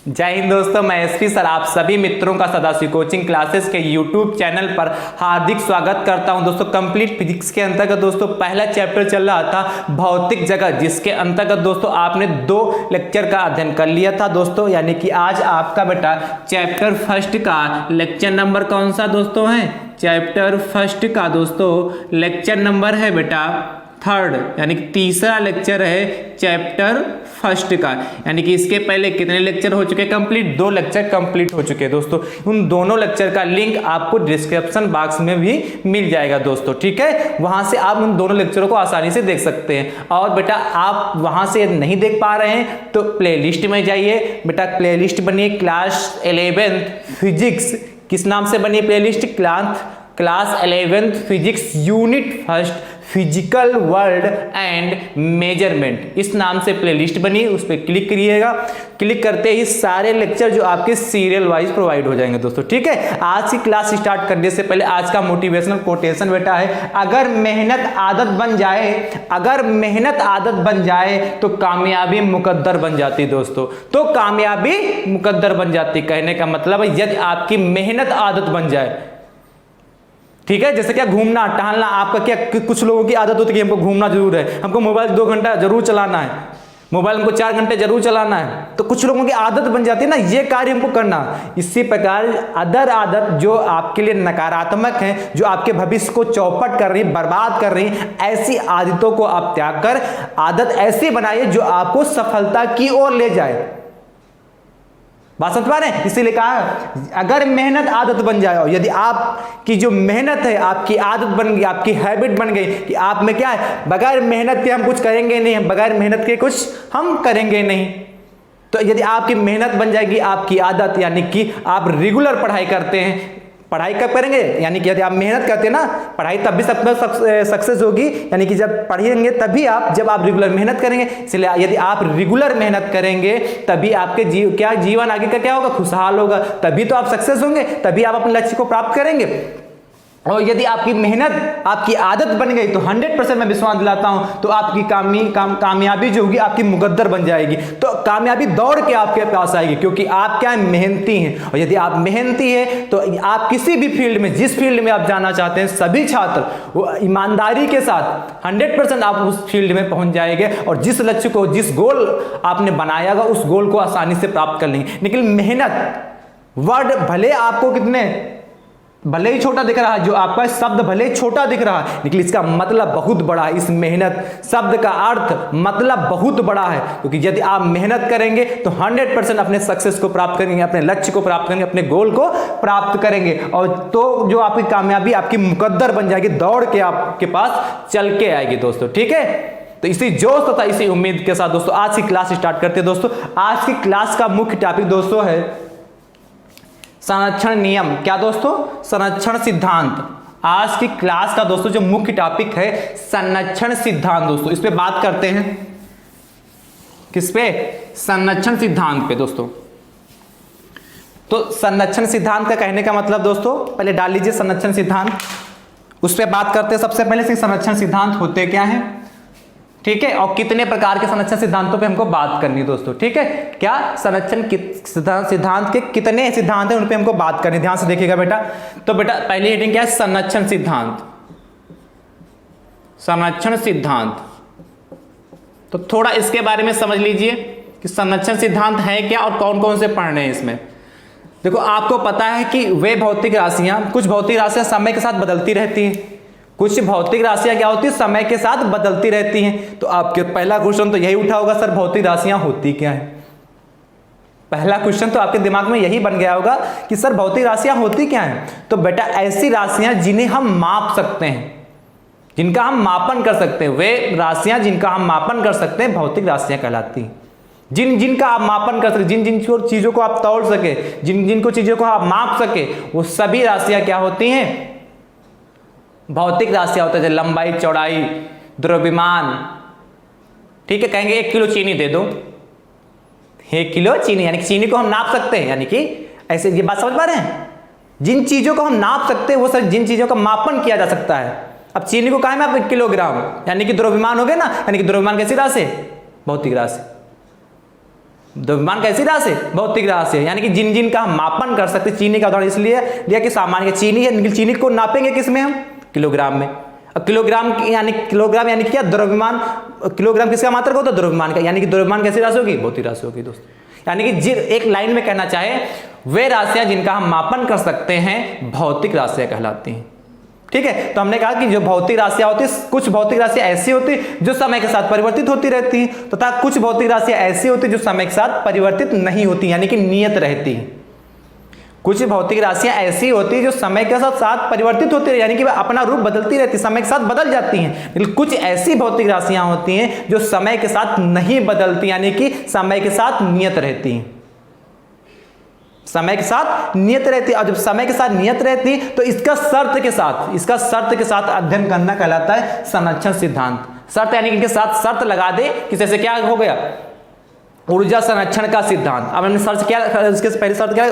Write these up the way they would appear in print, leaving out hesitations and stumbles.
जय हिंद दोस्तों, मैं एसपी सर आप सभी मित्रों का सदाशिव कोचिंग क्लासेस के यूट्यूब चैनल पर हार्दिक स्वागत करता हूं। दोस्तों कंप्लीट फिजिक्स के अंतर्गत दोस्तों पहला चैप्टर चल रहा था भौतिक जगत, जिसके अंतर्गत दोस्तों आपने 2 लेक्चर का अध्ययन कर लिया था दोस्तों। यानी कि आज आपका बेटा चैप्टर फर्स्ट का लेक्चर नंबर कौन सा दोस्तों है? चैप्टर फर्स्ट का दोस्तों लेक्चर नंबर है बेटा 3rd, यानी कि तीसरा लेक्चर है चैप्टर फर्स्ट का। यानी कि इसके पहले कितने लेक्चर हो चुके हैं कंप्लीट? 2 लेक्चर कंप्लीट हो चुके हैं दोस्तों। उन दोनों लेक्चर का लिंक आपको डिस्क्रिप्शन बॉक्स में भी मिल जाएगा दोस्तों, ठीक है। वहां से आप उन दोनों लेक्चरों को आसानी से देख सकते हैं। और बेटा आप वहां से नहीं देख पा रहे हैं तो प्लेलिस्ट में जाइए बेटा। प्लेलिस्ट बनिए क्लास 11th फिजिक्स, किस नाम से बनी playlist? Class 11th physics unit first physical world and measurement, इस नाम से प्लेलिस्ट बनी। उस पर क्लिक करिएगा। क्लिक करते ही सारे लेक्चर जो आपके सीरियल वाइज प्रोवाइड हो जाएंगे दोस्तों, ठीक है। आज की क्लास स्टार्ट करने से पहले आज का मोटिवेशनल कोटेशन बेटा है, अगर मेहनत आदत बन जाए, अगर मेहनत आदत बन जाए तो कामयाबी मुकद्दर बन जाती दोस्तों। तो कामयाबी मुकद्दर बन जाती, कहने का मतलब है यदि आपकी मेहनत आदत बन जाए, ठीक है। जैसे क्या घूमना टहलना, आपका क्या कुछ लोगों की आदत होती है कि हमको घूमना जरूर है, हमको मोबाइल 2 घंटा जरूर चलाना है, मोबाइल हमको 4 घंटे जरूर चलाना है, तो कुछ लोगों की आदत बन जाती है ना ये कार्य हमको करना। इसी प्रकार अदर आदत जो आपके लिए नकारात्मक है, जो आपके भविष्य को चौपट कर रही, बर्बाद कर रही, ऐसी आदतों को आप त्याग कर आदत ऐसी बनाइए जो आपको सफलता की ओर ले जाए। बात समझ पा रहे हैं? इसीलिए कहा अगर मेहनत आदत बन जाए, और यदि आपकी जो मेहनत है आपकी आदत बन गई, आपकी हैबिट बन गई कि आप में क्या है, बगैर मेहनत के हम कुछ करेंगे नहीं, बगैर मेहनत के कुछ हम करेंगे नहीं। तो यदि आपकी मेहनत बन जाएगी, आपकी आदत, यानी कि आप रेगुलर पढ़ाई करते हैं, पढ़ाई कब करेंगे? यानी कि यदि आप मेहनत करते हैं ना, पढ़ाई तब भी सक्सेस होगी। यानी कि जब पढ़ेंगे तभी आप, जब आप रेगुलर मेहनत करेंगे। इसलिए यदि आप रेगुलर मेहनत करेंगे तभी आपके जीवन आगे का क्या होगा? खुशहाल होगा। तभी तो आप सक्सेस होंगे, तभी आप अपने लक्ष्य को प्राप्त करेंगे। और यदि आपकी मेहनत आपकी आदत बन गई तो 100% मैं विश्वास दिलाता हूं तो आपकी कामयाबी जो होगी आपकी मुकद्दर बन जाएगी। तो कामयाबी दौड़ के आपके पास आएगी, क्योंकि आप क्या है? मेहनती हैं। और यदि आप मेहनती हैं तो आप किसी भी फील्ड में, जिस फील्ड में आप जाना चाहते हैं, सभी छात्र वो ईमानदारी के साथ 100% आप उस फील्ड में पहुंच जाएंगे और जिस लक्ष्य को, जिस गोल आपने बनाया होगा उस गोल को आसानी से प्राप्त कर लेंगे। लेकिन मेहनत वर्ड भले आपको भले ही छोटा दिख रहा है, जो आपका शब्द भले ही छोटा दिख रहा है, लेकिन इसका मतलब बहुत बड़ा है। इस मेहनत शब्द का अर्थ मतलब बहुत बड़ा है, क्योंकि यदि आप मेहनत करेंगे तो 100% अपने सक्सेस को प्राप्त करेंगे, अपने लक्ष्य को प्राप्त करेंगे, अपने गोल को प्राप्त करेंगे। और तो जो आपकी कामयाबी आपकी मुकद्दर बन जाएगी, दौड़ के आपके पास चल के आएगी दोस्तों, ठीक है। तो इसी जोश तथा इसी उम्मीद के साथ दोस्तों आज की क्लास स्टार्ट करते हैं दोस्तों। आज की क्लास का मुख्य टॉपिक दोस्तों है संरक्षण नियम। क्या दोस्तों? संरक्षण सिद्धांत। आज की क्लास का दोस्तों जो मुख्य टॉपिक है संरक्षण सिद्धांत दोस्तों। इस पे बात करते हैं, किस पे? संरक्षण सिद्धांत पे दोस्तों। तो संरक्षण सिद्धांत का कहने का मतलब दोस्तों, पहले डाल लीजिए संरक्षण सिद्धांत, उस पे बात करते हैं। सबसे पहले से संरक्षण सिद्धांत होते क्या है, ठीक है, और कितने प्रकार के संरक्षण सिद्धांतों पे हमको बात करनी है दोस्तों, ठीक है। क्या संरक्षण सिद्धांत के कितने सिद्धांत हैं उन पे हमको बात करनी, ध्यान से देखिएगा बेटा। तो बेटा पहली हेडिंग क्या है? संरक्षण सिद्धांत। संरक्षण सिद्धांत, तो थोड़ा इसके बारे में समझ लीजिए कि संरक्षण सिद्धांत है क्या और कौन कौन से पढ़ने हैं इसमें। देखो आपको पता है कि वे भौतिक राशियां, कुछ भौतिक राशियां समय के साथ बदलती रहती हैं, कुछ भौतिक राशियां क्या होती है? समय के साथ बदलती रहती हैं। तो आपके पहला क्वेश्चन तो यही उठा होगा, सर भौतिक राशियां होती क्या है? पहला क्वेश्चन तो आपके दिमाग में यही बन गया होगा कि सर भौतिक राशियां होती क्या है? तो बेटा ऐसी राशियां जिन्हें हम माप सकते हैं, जिनका हम मापन कर सकते हैं, वे राशियां जिनका हम मापन कर सकते हैं भौतिक राशियां कहलाती हैं। जिनका आप मापन कर सके, जिन चीजों को आप तोड़ सके, जिनको चीजों को आप माप सके, वो सभी राशियां क्या होती हैं? भौतिक राशियां होता है। लंबाई, चौड़ाई, द्रव्यमान, ठीक है। कहेंगे 1 किलो चीनी दे दो, 1 किलो चीनी, यानी कि चीनी को हम नाप सकते हैं, यानी कि ऐसे, ये बात समझ पा रहे हैं? जिन चीजों को हम नाप सकते हैं वो सर जिन चीजों का मापन किया जा सकता है। अब चीनी को कहा है मैं 1 किलोग्राम, यानी कि द्रव्यमान हो गया ना, यानी कि द्रव्यमान कैसी राशि? भौतिक राशि। द्रव्यमान कैसी राशि है? भौतिक राशि है, यानी कि जिन जिन का हम मापन कर सकते। चीनी का उदाहरण इसलिए लिया कि सामान्य चीनी है, चीनी को नापेंगे किस में हम? किलोग्राम में। अब किलोग्राम यानी क्या? द्रव्यमान। किलोग्राम किसका मात्रक होता है? द्रव्यमान का, यानी कि द्रव्यमान कैसी राशि होगी? भौतिक राशि होगी दोस्तों। यानी कि जिन एक लाइन में कहना चाहे वे राशियां जिनका हम मापन कर सकते हैं भौतिक राशियां कहलाती हैं। ठीक है, तो हमने कहा कि जो भौतिक राशियां होती है, कुछ भौतिक राशियां ऐसी होती है जो समय के साथ परिवर्तित होती रहती हैं, तथा कुछ भौतिक राशियां ऐसी होती है जो समय के साथ परिवर्तित नहीं होती, यानी कि नियत रहती है। कुछ भौतिक राशियां ऐसी होती है जो समय के साथ साथ परिवर्तित होती है, यानी कि अपना रूप बदलती रहती है, समय के साथ बदल जाती हैं। लेकिन कुछ ऐसी भौतिक राशियां होती हैं जो समय के साथ नहीं बदलती, यानी कि समय के साथ नियत रहती हैं। समय के साथ नियत रहती है, और जब समय के साथ नियत रहती है तो इसका शर्त के साथ अध्ययन करना कहलाता है संरक्षण सिद्धांत। शर्त यानी कि इनके साथ शर्त लगा दे कि जैसे क्या हो गया? ऊर्जा संरक्षण का सिद्धांत। अब हमने सर्च किया, इसके पहले शर्त क्या है?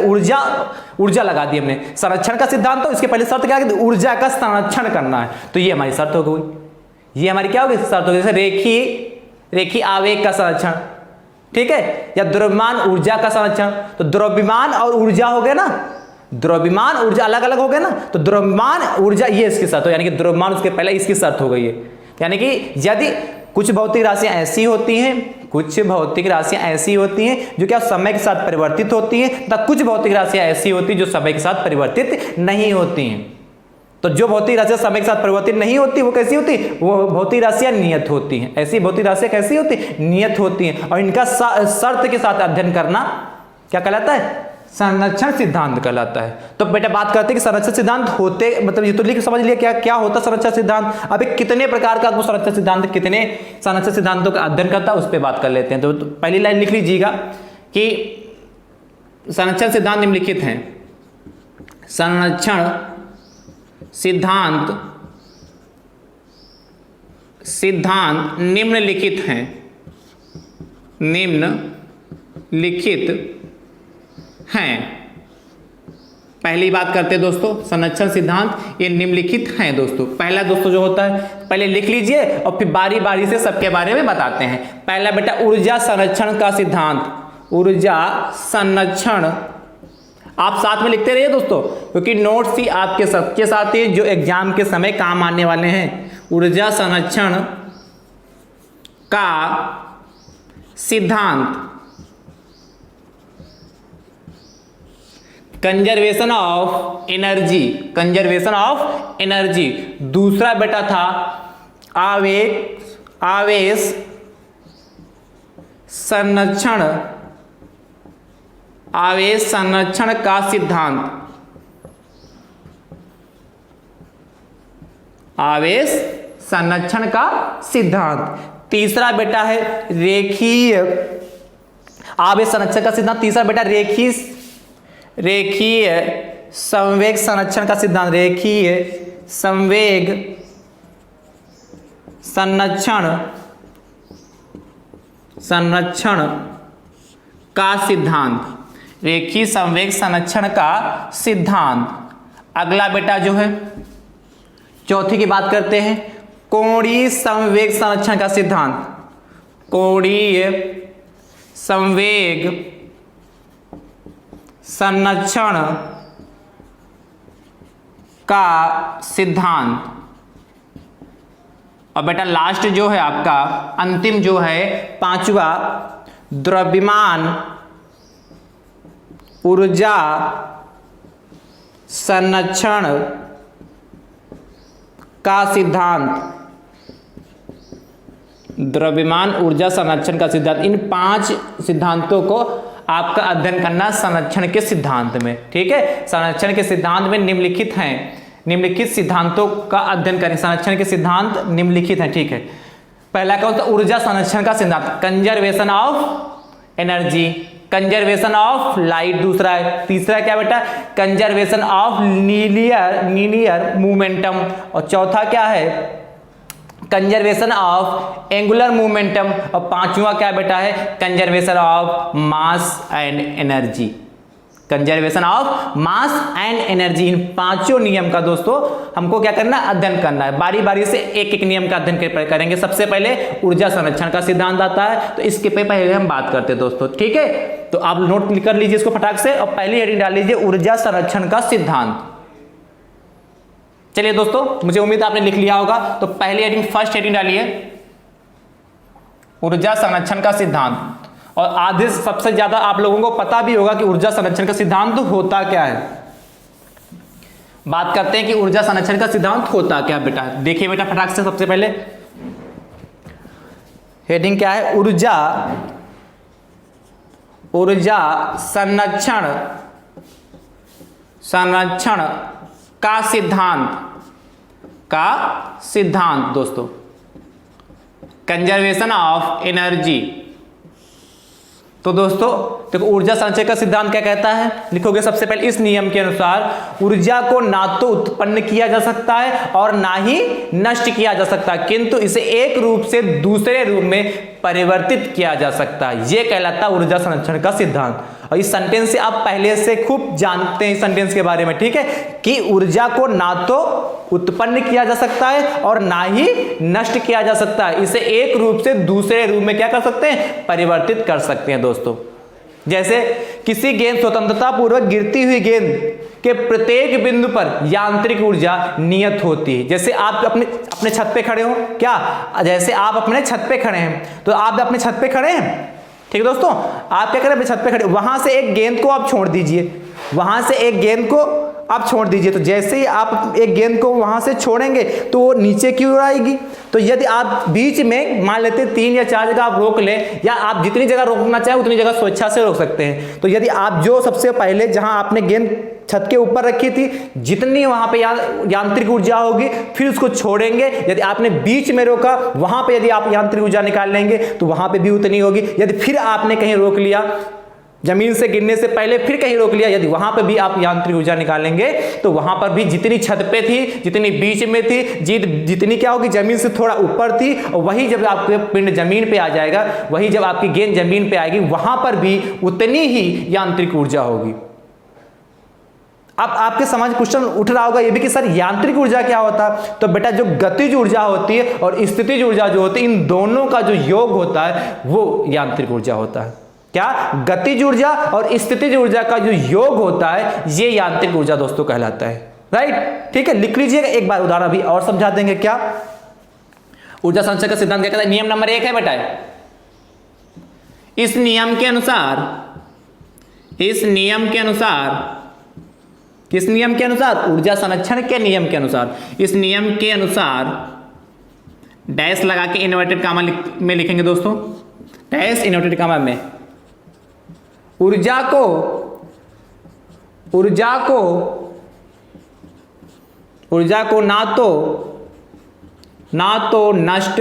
ऊर्जा लगा दी हमने। संरक्षण का सिद्धांत, तो इसके पहले शर्त क्या है? ऊर्जा का संरक्षण करना है, तो ये हमारी शर्त हो गई। ये हमारी क्या होगी? शर्त हो गई। जैसे रेखी आवेग का संरक्षण, ठीक है, या द्रव्यमान ऊर्जा का संरक्षण। तो द्रव्यमान और ऊर्जा हो गए ना, द्रव्यमान ऊर्जा अलग अलग हो गए ना, तो द्रव्यमान ऊर्जा ये इसकी शर्त हो, यानी कि द्रव्यमान उसके पहले इसकी शर्त हो गई है। यानी कि यदि कुछ भौतिक राशियां ऐसी होती हैं जो क्या समय के साथ परिवर्तित होती हैं, तथा कुछ भौतिक राशियां ऐसी होती हैं जो समय के साथ परिवर्तित नहीं होती हैं। तो जो भौतिक राशियां समय के साथ परिवर्तित नहीं होती वो कैसी होती? वो भौतिक राशियां नियत होती हैं। ऐसी भौतिक राशियां कैसी होती? नियत होती हैं, और इनका शर्त के साथ अध्ययन करना क्या कहलाता है? संरक्षण सिद्धांत कहलाता है। तो बेटा बात करते हैं कि संरक्षण सिद्धांत होते, मतलब ये तो लिख समझ लिया क्या क्या होता संरक्षण सिद्धांत। अभी कितने प्रकार का संरक्षण सिद्धांत, कितने संरक्षण सिद्धांतों का अध्ययन करता है उस पर बात कर लेते हैं। तो पहली लाइन लिख लीजिएगा कि संरक्षण सिद्धांत निम्नलिखित हैं। संरक्षण सिद्धांत निम्नलिखित हैं। पहली बात करते हैं दोस्तों, संरक्षण सिद्धांत ये निम्नलिखित हैं दोस्तों। पहला दोस्तों जो होता है, पहले लिख लीजिए और फिर बारी बारी से सबके बारे में बताते हैं। पहला बेटा ऊर्जा संरक्षण का सिद्धांत। ऊर्जा संरक्षण आप साथ में लिखते रहिए दोस्तों, क्योंकि नोट्स ही आपके सबके साथ ही जो एग्जाम के समय काम आने वाले हैं। ऊर्जा संरक्षण का सिद्धांत, कंजर्वेशन ऑफ एनर्जी। दूसरा बेटा था आवेश संरक्षण का सिद्धांत। आवेश संरक्षण का सिद्धांत। तीसरा बेटा है रेखीय आवेश संरक्षण का सिद्धांत। तीसरा बेटा रेखीय संवेग संरक्षण का सिद्धांत। रेखीय संवेग संरक्षण का सिद्धांत। रेखीय संवेग संरक्षण का सिद्धांत। अगला बेटा जो है, चौथी की बात करते हैं, कोणीय संवेग संरक्षण का सिद्धांत। कोणीय संवेग संरक्षण का सिद्धांत। और बेटा लास्ट जो है आपका अंतिम जो है पांचवा, द्रव्यमान ऊर्जा संरक्षण का सिद्धांत। द्रव्यमान ऊर्जा संरक्षण का सिद्धांत। इन 5 सिद्धांतों को आपका अध्ययन करना संरक्षण के सिद्धांत में। ठीक है, संरक्षण के सिद्धांत में निम्नलिखित हैं, निम्नलिखित सिद्धांतों का अध्ययन करें। संरक्षण के सिद्धांत निम्नलिखित हैं। ठीक है, पहला क्या होता है? ऊर्जा संरक्षण का सिद्धांत, conservation of energy, conservation of light. दूसरा है, तीसरा क्या बेटा? Conservation of linear momentum. और चौथा क्या है? Conservation of angular momentum. और पांचवा क्या बेटा है? Conservation of mass and energy. Conservation of mass and energy, इन पांचों नियम का दोस्तों हमको क्या करना है, अध्ययन करना है। बारी बारी से एक एक नियम का अध्ययन करेंगे। सबसे पहले ऊर्जा संरक्षण का सिद्धांत आता है, तो इसके पे पहले हम बात करते हैं दोस्तों, ठीक है। तो आप नोट कर लीजिए इसको फटाक से और पहली हेडिंग डाल लीजिए ऊर्जा संरक्षण का सिद्धांत। चलिए दोस्तों, मुझे उम्मीद आपने लिख लिया होगा, तो पहली हेडिंग, फर्स्ट हेडिंग डालिए ऊर्जा संरक्षण का सिद्धांत। और आधे सबसे ज्यादा आप लोगों को पता भी होगा कि ऊर्जा संरक्षण का सिद्धांत होता क्या है। बात करते हैं कि ऊर्जा संरक्षण का सिद्धांत होता क्या बेटा। देखिए बेटा फटाक से, सबसे पहले हेडिंग क्या है, ऊर्जा संरक्षण का सिद्धांत दोस्तों, कंजर्वेशन ऑफ एनर्जी। तो दोस्तों देखो, ऊर्जा संचय का सिद्धांत क्या कहता है, लिखोगे सबसे पहले, इस नियम के अनुसार ऊर्जा को ना तो उत्पन्न किया जा सकता है और ना ही नष्ट किया जा सकता, किंतु इसे एक रूप से दूसरे रूप में परिवर्तित किया जा सकता है। यह कहलाता है ऊर्जा संरक्षण का सिद्धांत। और इस सेंटेंस से आप पहले से खूब जानते हैं इस सेंटेंस के बारे में, ठीक है, कि ऊर्जा को ना तो उत्पन्न किया जा सकता है और ना ही नष्ट किया जा सकता है, इसे एक रूप से दूसरे रूप में क्या कर सकते हैं, परिवर्तित कर सकते हैं दोस्तों। जैसे किसी गेंद, स्वतंत्रता पूर्वक गिरती हुई गेंद के प्रत्येक बिंदु पर यांत्रिक ऊर्जा नियत होती है। जैसे आप अपने छत पे खड़े हो, क्या, जैसे आप अपने छत पे खड़े हैं, तो आप अपने छत पे खड़े हैं, ठीक है दोस्तों, आप क्या करें, अपने छत पे खड़े, वहां से एक गेंद को आप छोड़ दीजिए, वहां से एक गेंद को आप छोड़ दीजिए, तो जैसे ही आप एक गेंद को वहां से छोड़ेंगे तो वो नीचे की ओर आएगी। तो यदि आप बीच में मान लेते 3 या 4 जगह आप रोक लें, या आप जितनी जगह रोकना चाहें उतनी जगह स्वेच्छा से रोक सकते हैं। तो यदि आप जो सबसे पहले जहां आपने गेंद छत के ऊपर रखी थी, जितनी वहां पे यांत्रिक ऊर्जा होगी, फिर उसको छोड़ेंगे, यदि आपने बीच में रोका वहां पे यदि आप यांत्रिक ऊर्जा निकाल लेंगे तो वहां पे भी उतनी होगी। यदि फिर आपने कहीं रोक लिया, जमीन से गिरने से पहले फिर कहीं रोक लिया, यदि वहां पर भी आप यांत्रिक ऊर्जा निकालेंगे तो वहां पर भी जितनी छत पे थी, जितनी बीच में थी, जितनी क्या होगी, जमीन से थोड़ा ऊपर थी, और वही जब आपके पिंड जमीन पे आ जाएगा, वही जब आपकी गेंद जमीन पे आएगी, वहां पर भी उतनी ही यांत्रिक ऊर्जा होगी। अब आपके समझ क्वेश्चन उठ रहा होगा ये भी कि सर यांत्रिक ऊर्जा क्या होता है। तो बेटा जो गतिज ऊर्जा होती है और स्थितिज ऊर्जा जो होती है, इन दोनों का जो योग होता है वो यांत्रिक ऊर्जा होता है। क्या, गतिज ऊर्जा और स्थितिज ऊर्जा का जो योग होता है ये यांत्रिक ऊर्जा दोस्तों कहलाता है। राइट, ठीक है, लिख लीजिएगा। एक बार उदाहरण अभी और समझा देंगे। क्या, ऊर्जा संचय का सिद्धांत क्या कहता है, नियम नंबर 1 है बेटा, इस नियम के अनुसार, किस नियम के अनुसार, ऊर्जा संरक्षण के नियम के अनुसार, इस नियम के अनुसार डैश लगा के इन्वर्टेड कामा में लिखेंगे दोस्तों, डैश इन्वर्टेड कामा में, ऊर्जा को ना तो नष्ट,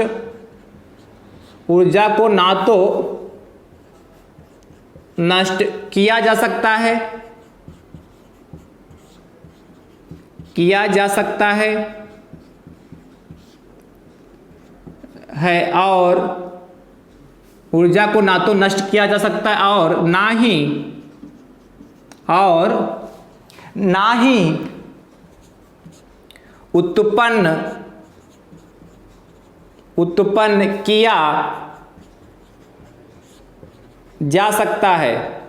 ऊर्जा को ना तो नष्ट किया जा सकता है और ऊर्जा को ना तो नष्ट किया जा सकता है और ना ही उत्पन्न किया जा सकता है।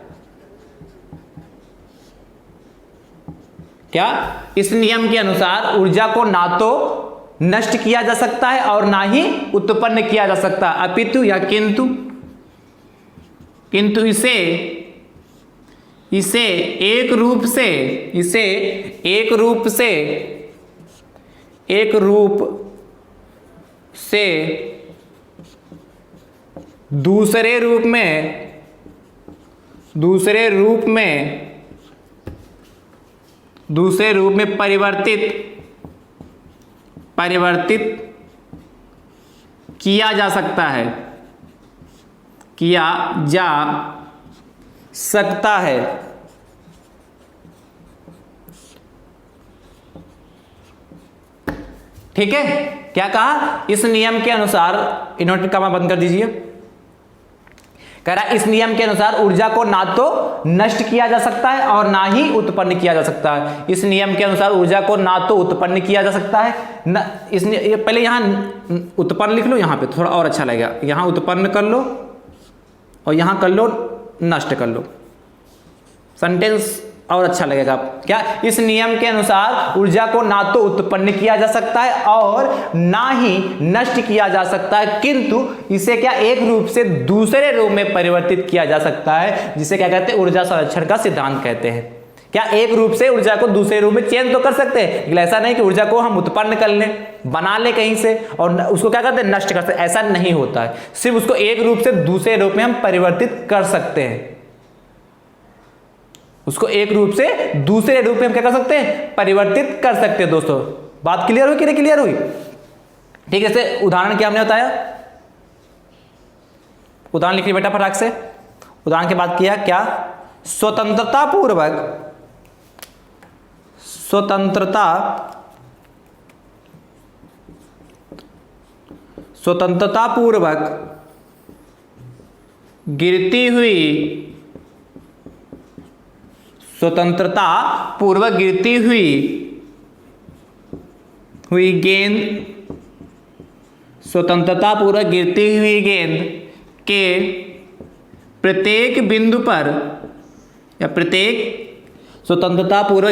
क्या, इस नियम के अनुसार ऊर्जा को ना तो नष्ट किया जा सकता है और ना ही उत्पन्न किया जा सकता, अपितु या किंतु इसे एक रूप से दूसरे रूप में परिवर्तित किया जा सकता है, ठीक है। क्या कहा, इस नियम के अनुसार, इन्वर्टेड कॉमा बंद कर दीजिए, कह रहा है इस नियम के अनुसार ऊर्जा को ना तो नष्ट किया जा सकता है और ना ही उत्पन्न किया जा सकता है। इस नियम के अनुसार ऊर्जा को ना तो उत्पन्न किया जा सकता है न पहले यहां उत्पन्न लिख लो, यहां पे थोड़ा और अच्छा लगेगा। यहां उत्पन्न कर लो और यहां कर लो नष्ट कर लो, सेंटेंस और अच्छा लगेगा। क्या इस नियम के अनुसार ऊर्जा को ना तो उत्पन्न किया जा सकता है और ना ही नष्ट किया जा सकता है, किंतु इसे क्या एक रूप से दूसरे रूप में परिवर्तित किया जा सकता है, जिसे क्या कहते हैं ऊर्जा संरक्षण का सिद्धांत कहते हैं। क्या एक रूप से ऊर्जा को दूसरे रूप में चेंज तो कर सकते हैं, लेकिन ऐसा नहीं कि ऊर्जा को हम उत्पन्न कर लें, बना ले कहीं से और उसको क्या करते हैं नष्ट कर सकते, ऐसा नहीं होता है। सिर्फ उसको एक रूप से दूसरे रूप में हम परिवर्तित कर सकते हैं, उसको एक रूप से दूसरे रूप में हम क्या कर सकते हैं परिवर्तित कर सकते हैं। दोस्तों बात क्लियर हुई कि नहीं क्लियर हुई? ठीक है, जैसे उदाहरण क्या हमने बताया, उदाहरण लिखिए बेटा फटाक से। उदाहरण की बात किया क्या, स्वतंत्रता पूर्वक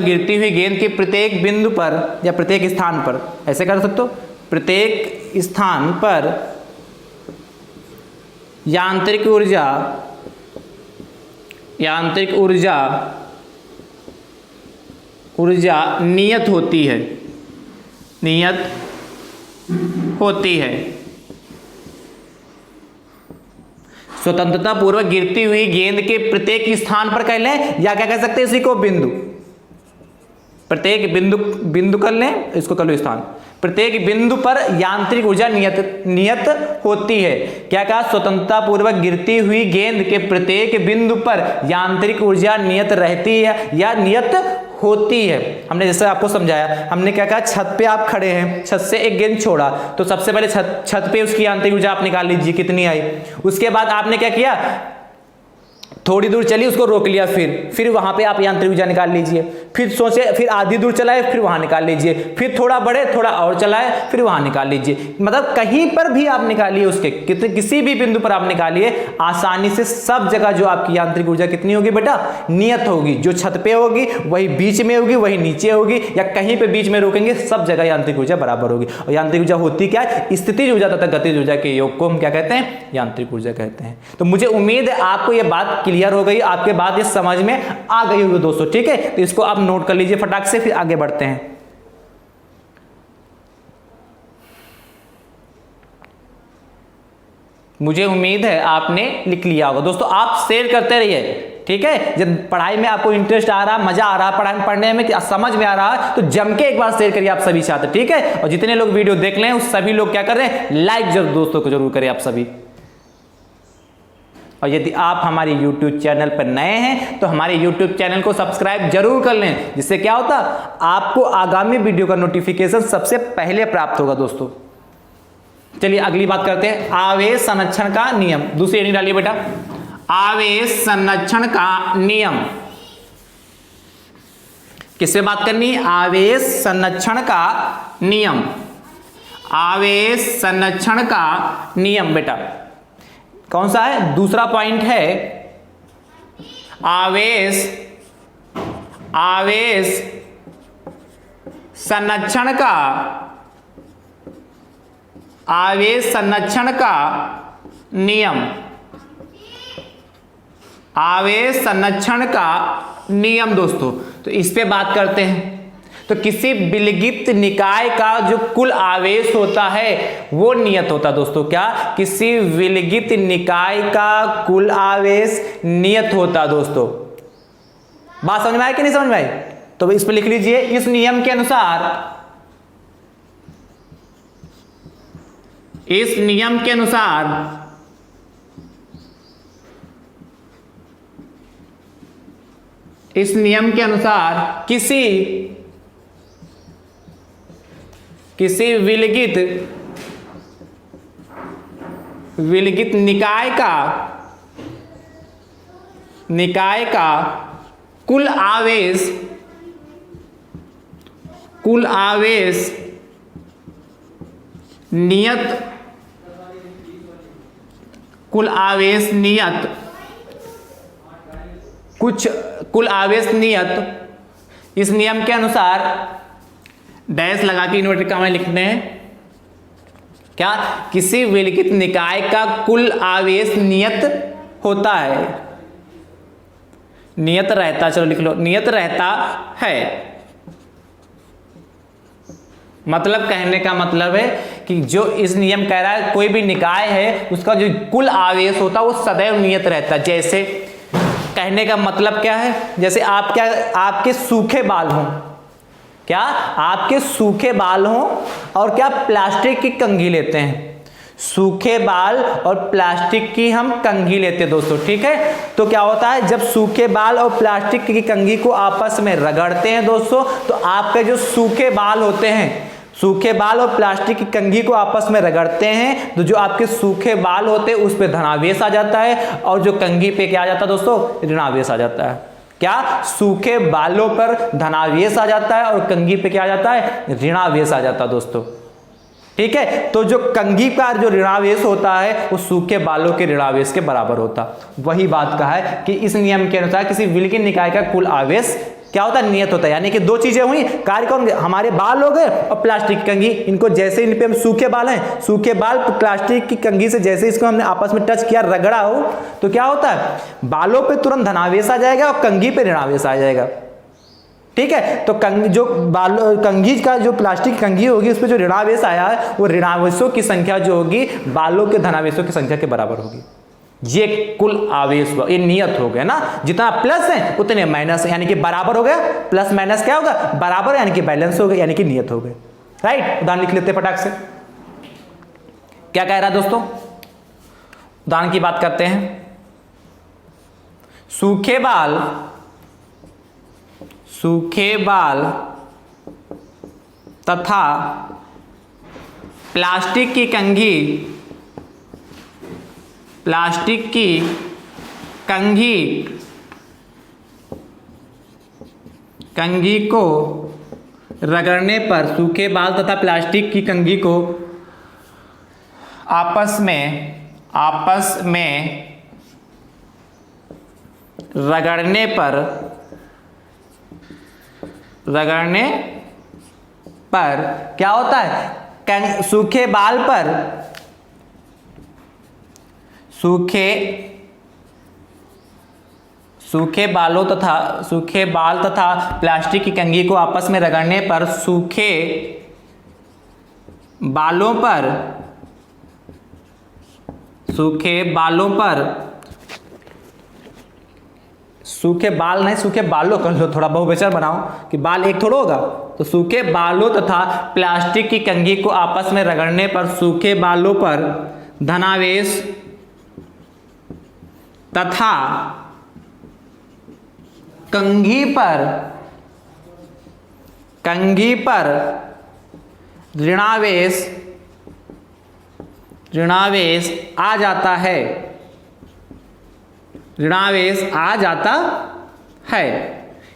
गिरती हुई गेंद के प्रत्येक बिंदु पर या प्रत्येक स्थान पर, ऐसे कर सकते हो, प्रत्येक स्थान पर यांत्रिक ऊर्जा नियत होती है। स्वतंत्रता पूर्वक गिरती हुई गेंद के प्रत्येक स्थान पर कह लें, या क्या कह सकते हैं इसी को बिंदु, प्रत्येक बिंदु कर लें, इसको कर लो स्थान, प्रत्येक बिंदु पर यांत्रिक ऊर्जा नियत होती है। क्या कहा, स्वतंत्रता पूर्वक गिरती हुई गेंद के प्रत्येक बिंदु पर यांत्रिक ऊर्जा नियत रहती है या नियत होती है। हमने जैसे आपको समझाया, हमने क्या कहा, छत पे आप खड़े हैं, छत से एक गेंद छोड़ा तो सबसे पहले छत पे उसकी यांत्रिक ऊर्जा आप निकाल लीजिए कितनी आई। उसके बाद आपने क्या किया, थोड़ी दूर चली, उसको रोक लिया, फिर वहां पे आप यांत्रिक ऊर्जा निकाल लीजिए, फिर सोचे, फिर आधी दूर चलाए, फिर वहां निकाल लीजिए, फिर थोड़ा बढ़े, थोड़ा और चलाए, फिर वहां निकाल लीजिए। मतलब कहीं पर भी आप निकालिए, उसके किसी भी बिंदु पर आप निकालिए, आसानी से सब जगह जो आपकी यांत्रिक ऊर्जा कितनी होगी बेटा, नियत होगी। जो छत पे होगी वही बीच में होगी, वही नीचे होगी, या कहीं पे बीच में रोकेंगे, सब जगह यांत्रिक ऊर्जा बराबर होगी। और यांत्रिक ऊर्जा होती क्या है, स्थितिज ऊर्जा तथा गतिज ऊर्जा के योग को हम क्या कहते हैं, यांत्रिक ऊर्जा कहते हैं। तो मुझे उम्मीद है आपको यह बात क्लियर हो गई, आपके बात ये समझ में आ गई होगी दोस्तों। ठीक है, तो इसको आप नोट कर लीजिए फटाक से, फिर आगे बढ़ते हैं। मुझे उम्मीद है आपने लिख लिया होगा। दोस्तों आप शेयर करते रहिए, ठीक है। जब पढ़ाई में आपको इंटरेस्ट आ रहा, मजा आ रहा, पढ़ाई में पढ़ने में समझ में आ रहा, तो जम के एक बार शेयर करिए आप सभी साथ, ठीक है। और जितने लोग वीडियो देख लें उस सभी लोग क्या कर रहे हैं, लाइक जरूर दोस्तों को जरूर करें आप सभी। और यदि आप हमारे YouTube चैनल पर नए हैं तो हमारे YouTube चैनल को सब्सक्राइब जरूर कर लें, जिससे क्या होता, आपको आगामी वीडियो का नोटिफिकेशन सबसे पहले प्राप्त होगा दोस्तों। चलिए अगली बात करते हैं, आवेश संरक्षण का नियम। दूसरी नहीं डालिए बेटा, आवेश संरक्षण का नियम। किससे बात करनी, आवेश संरक्षण का नियम। आवेश संरक्षण का नियम बेटा कौन सा है, दूसरा पॉइंट है, आवेश संरक्षण का नियम। आवेश संरक्षण का नियम दोस्तों, तो इस पे बात करते हैं। तो किसी विलगित निकाय का जो कुल आवेश होता है वो नियत होता है दोस्तों। क्या, किसी विलगित निकाय का कुल आवेश नियत होता दोस्तों। बात समझ में आई कि नहीं समझ में आई? तो इस पे लिख लीजिए, इस नियम के अनुसार, इस नियम के अनुसार किसी विलगित निकाय का निकाय का कुल आवेश नियत कुल आवेश नियत इस नियम के अनुसार डैश लगा के इन्वर्टेड कॉमा लिखते हैं क्या, किसी विलिखित निकाय का कुल आवेश नियत होता है, नियत रहता, चलो लिख लो, नियत रहता है। मतलब कहने का मतलब है कि जो इस नियम कह रहा है कोई भी निकाय है उसका जो कुल आवेश होता है वो सदैव नियत रहता है। जैसे कहने का मतलब क्या है, जैसे आपके सूखे बाल हों, क्या आपके सूखे बाल हों और क्या प्लास्टिक की कंघी लेते हैं, सूखे बाल और प्लास्टिक की हम कंघी लेते हैं दोस्तों, ठीक है। तो क्या होता है, जब सूखे बाल और प्लास्टिक की कंघी को आपस में रगड़ते हैं दोस्तों, तो आपके जो सूखे बाल होते हैं, सूखे बाल और प्लास्टिक की कंघी को आपस में रगड़ते हैं, तो जो आपके सूखे बाल होते हैं उस पे धनावेश आ जाता है और जो कंघी पे क्या आ जाता है दोस्तों, ऋणावेश आ जाता है। क्या, सूखे बालों पर धनावेश आ जाता है और कंघी पे क्या आ जाता है, ऋणावेश आ जाता है दोस्तों, ठीक है। तो जो कंघी का जो ऋणावेश होता है वो सूखे बालों के ऋणावेश के बराबर होता। वही बात कहा है कि इस नियम के अनुसार किसी विलिखित निकाय का कुल आवेश क्या होता है, नियत होता है। यानी कि दो चीजें हुई, कार्य कौन, हमारे बाल हो गए और प्लास्टिक की कंघी, इनको जैसे इन पे हम सूखे बाल हैं, सूखे बाल प्लास्टिक की कंघी से जैसे इसको हमने आपस में टच किया, रगड़ा हो, तो क्या होता है, बालों पे तुरंत धनावेश आ जाएगा और कंघी पे ऋणावेश आ जाएगा, ठीक है। तो कंघी का जो प्लास्टिक कंघी होगी उस पर जो ऋणावेश आया है वो ऋणावेशों की संख्या जो होगी बालों के धनावेशों की संख्या के बराबर होगी। ये कुल आवेश हुआ, ये नियत हो गया ना, जितना प्लस है उतने माइनस है, यानी कि बराबर हो गया, प्लस माइनस क्या होगा, बराबर, यानी कि बैलेंस हो गया, यानी कि नियत हो गए, राइट। उदाहरण लिख लेते फटाक से, क्या कह रहा है दोस्तों, उदाहरण की बात करते हैं। सूखे बाल तथा प्लास्टिक की कंघी को रगड़ने पर, सूखे बाल तथा प्लास्टिक की कंघी को आपस में रगड़ने पर क्या होता है, सूखे बाल तथा प्लास्टिक की कंघी को आपस में रगड़ने पर सूखे बालों कर लो, थोड़ा बहुवचन बनाओ कि बाल एक थोड़ा होगा, तो सूखे बालों तथा प्लास्टिक की कंघी को आपस में रगड़ने पर सूखे बालों पर धनावेश तथा कंघी पर ऋणावेश आ जाता है,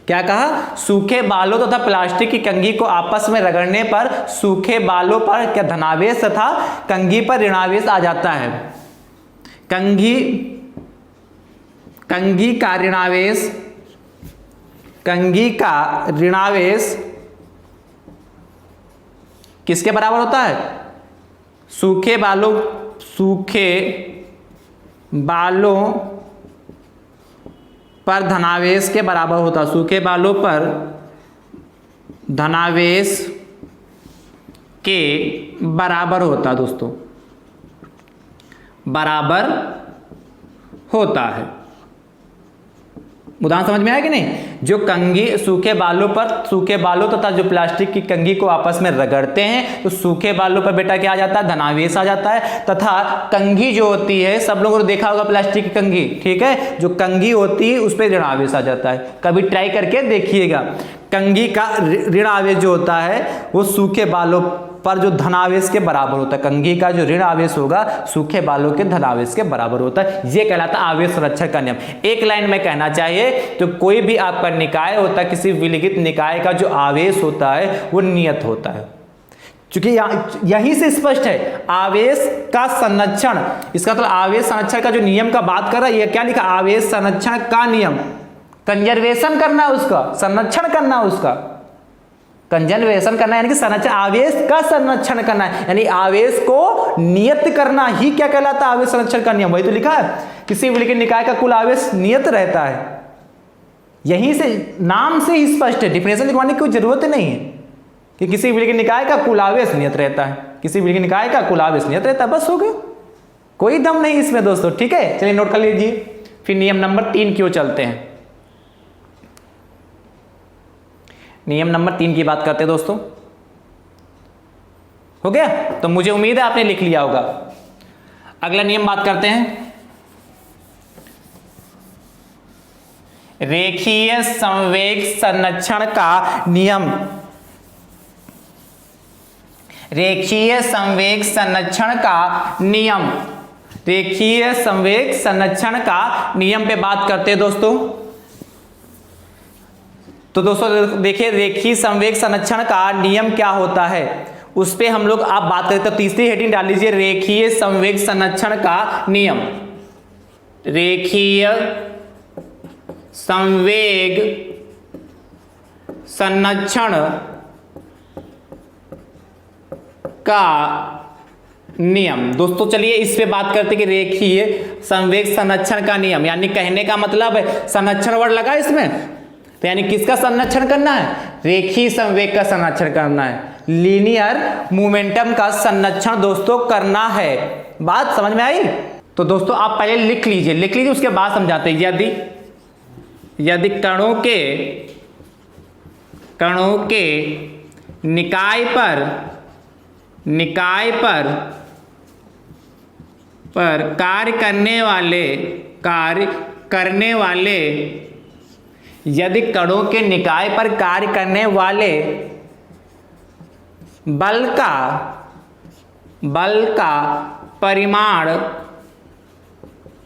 क्या कहा, सूखे बालों तथा प्लास्टिक की कंघी को आपस में रगड़ने पर सूखे बालों पर क्या धनावेश तथा कंघी पर ऋणावेश आ जाता है। कंघी का ऋणावेश किसके बराबर होता है, सूखे बालों पर धनावेश के बराबर होता है, सूखे बालों पर धनावेश के बराबर होता दोस्तों, बराबर होता है। उदाहरण समझ में आया कि नहीं, जो कंघी सूखे बालों तथा जो प्लास्टिक की कंघी को आपस में रगड़ते हैं तो सूखे बालों पर बेटा क्या आ जाता है, धनावेश आ जाता है, तथा कंघी जो होती है, सब लोगों ने देखा होगा प्लास्टिक की कंघी, ठीक है, जो कंघी होती है उस पर ऋणावेश आ जाता है। कभी ट्राई करके देखिएगा, कंघी का ऋणावेश जो होता है वो सूखे बालों पर जो धनावेश के बराबर होता है, कंघी का जो ऋण आवेश होगा सूखे बालों के धनावेश के बराबर होता है। ये कहलाता है आवेश संरक्षण का नियम। एक लाइन में कहना चाहिए तो कोई भी आपका निकाय होता है, किसी विलिखित निकाय का जो आवेश होता है वो नियत होता है। क्योंकि यहीं से स्पष्ट है आवेश का संरक्षण, इसका मतलब आवेश संरक्षण का जो नियम का बात कर रहा है, ये क्या लिखा, आवेश संरक्षण का नियम, कंजर्वेशन करना है उसका, संरक्षण करना है उसका, कंजर्वेशन करना है यानी कि संरक्षण, आवेश का संरक्षण करना है यानी आवेश को नियत करना ही क्या कहलाता है, आवेश संरक्षण का नियम। वही तो लिखा है, किसी विलिखित निकाय का कुल आवेश नियत रहता है। यहीं से नाम से ही स्पष्ट है, डिफिनेशन लिखवाने की कोई जरूरत नहीं है कि किसी विलिखित निकाय का कुल आवेश नियत रहता है, किसी विलिखित निकाय का कुल आवेश नियत रहता है, बस हो गया, कोई दम नहीं इसमें दोस्तों। ठीक है, चलिए नोट कर लीजिए। फिर नियम नंबर 3 की ओर चलते हैं। नियम नंबर 3 की बात करते हैं दोस्तों। हो गया, तो मुझे उम्मीद है आपने लिख लिया होगा। अगला नियम बात करते हैं रेखीय संवेग संरक्षण का नियम। रेखीय संवेग संरक्षण का नियम, रेखीय संवेग संरक्षण का नियम पे बात करते हैं दोस्तों। तो दोस्तों देखिए, रेखीय संवेग संरक्षण का नियम क्या होता है उस पे हम लोग आप बात करें तो तीसरी हेडिंग डाल लीजिए, रेखीय संवेग संरक्षण का नियम। रेखीय संवेग संरक्षण का नियम। दोस्तों चलिए इस पे बात करते कि रेखीय संवेग संरक्षण का नियम, यानी कहने का मतलब है संरक्षण वर्ड लगा इसमें, तो यानी किसका संरक्षण करना है, रेखीय संवेग का संरक्षण करना है, लीनियर मोमेंटम का संरक्षण दोस्तों करना है। बात समझ में आई? तो दोस्तों आप पहले लिख लीजिए, उसके बाद समझाते हैं। यदि कणों के निकाय पर कार्य करने वाले यदि कणों के निकाय पर कार्य करने वाले बल का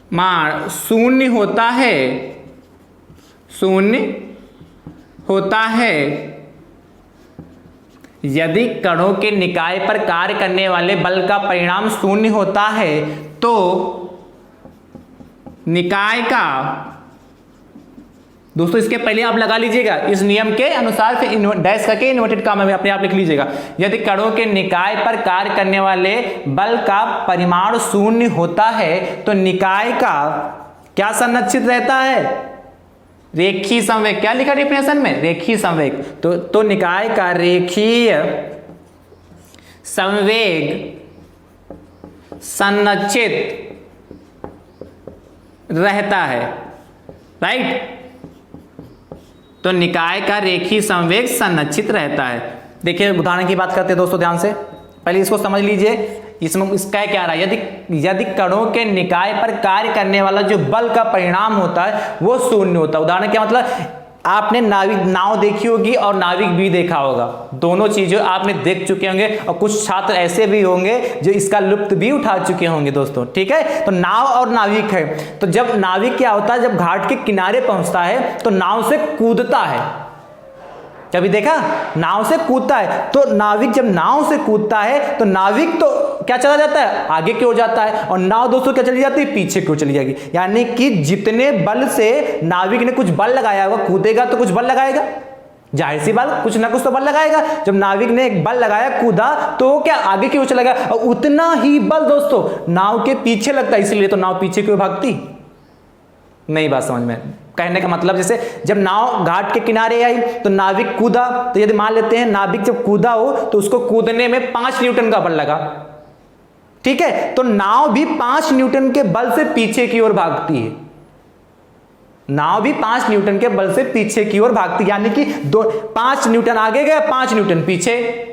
परिमाण शून्य होता है, यदि कणों के निकाय पर कार्य करने वाले बल का परिमाण शून्य होता है तो निकाय का, दोस्तों इसके पहले आप लगा लीजिएगा इस नियम के अनुसार, फिर डैश करके इन्वर्टेड कॉमा में अपने आप लिख लीजिएगा। यदि कणों के निकाय पर कार्य करने वाले बल का परिमाण शून्य होता है तो निकाय का क्या संरक्षित रहता है, रेखीय संवेग। क्या लिखा डिफिनेशन में, रेखीय संवेग। तो निकाय का रेखीय संवेग संरक्षित रहता है, राइट। तो निकाय का रेखीय संवेग संरक्षित रहता है। देखिए उदाहरण की बात करते हैं दोस्तों, ध्यान से पहले इसको समझ लीजिए। इसमें इसका क्या रहा है, यदि कणों के निकाय पर कार्य करने वाला जो बल का परिणाम होता है वो शून्य होता है। उदाहरण क्या मतलब, आपने नाव देखी होगी और नाविक भी देखा होगा, दोनों चीजें आपने देख चुके होंगे, और कुछ छात्र ऐसे भी होंगे जो इसका लुत्फ भी उठा चुके होंगे दोस्तों। ठीक है, तो नाव और नाविक है, तो जब नाविक क्या होता है, जब घाट के किनारे पहुंचता है तो नाव से कूदता है। कभी देखा, नाव से कूदता है, तो नाविक जब नाव से कूदता है तो नाविक तो क्या चला जाता है, आगे की ओर जाता है, और नाव दोस्तों क्या चली जाती है, पीछे की ओर चली जाएगी। यानी कि जितने बल से नाविक ने कुछ बल लगाया होगा, कूदेगा तो कुछ बल लगाएगा, जाहिर सी बात कुछ ना कुछ तो बल लगाएगा। जब नाविक ने एक बल लगाया, कूदा, तो क्या आगे की ओर चला गया, और उतना ही बल दोस्तों नाव के पीछे लगता है, इसलिए तो नाव पीछे की ओर भागती नहीं। बात समझ में, कहने का मतलब जैसे जब नाव घाट के किनारे आई तो नाविक कूदा, तो यदि मान लेते हैं नाविक जब कूदा हो तो उसको कूदने में 5 न्यूटन का बल लगा, ठीक है, तो नाव भी 5 न्यूटन के बल से पीछे की ओर भागती है। नाव भी 5 न्यूटन के बल से पीछे की ओर भागती, यानी कि 5 न्यूटन आगे गया, 5 न्यूटन पीछे।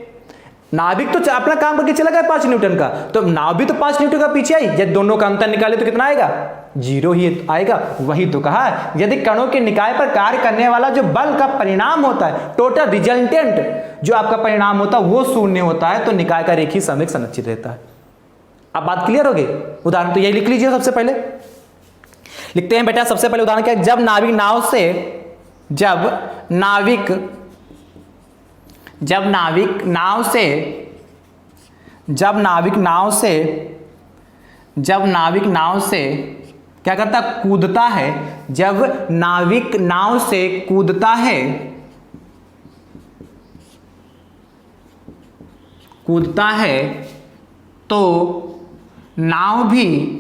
नाविक तो अपना काम करके चला गया 5 न्यूटन का, तो नाव भी तो 5 न्यूटन का पीछे आई। जब दोनों का अंतर निकाले तो कितना आएगा, 0 ही आएगा। वही तो कहा, यदि कणों के निकाय पर कार्य करने वाला जो बल का परिणाम होता है, टोटल रिजल्टेंट, जो आपका परिणाम होता है वो शून्य होता है तो निकाय का रेखीय समवेग संरक्षित रहता है। अब बात क्लियर हो गई। उदाहरण तो यही लिख लीजिए। सबसे पहले लिखते हैं बेटा, सबसे पहले उदाहरण क्या है, जब नाविक नाव से क्या करता है, कूदता है। जब नाविक नाव से कूदता है तो नाव भी,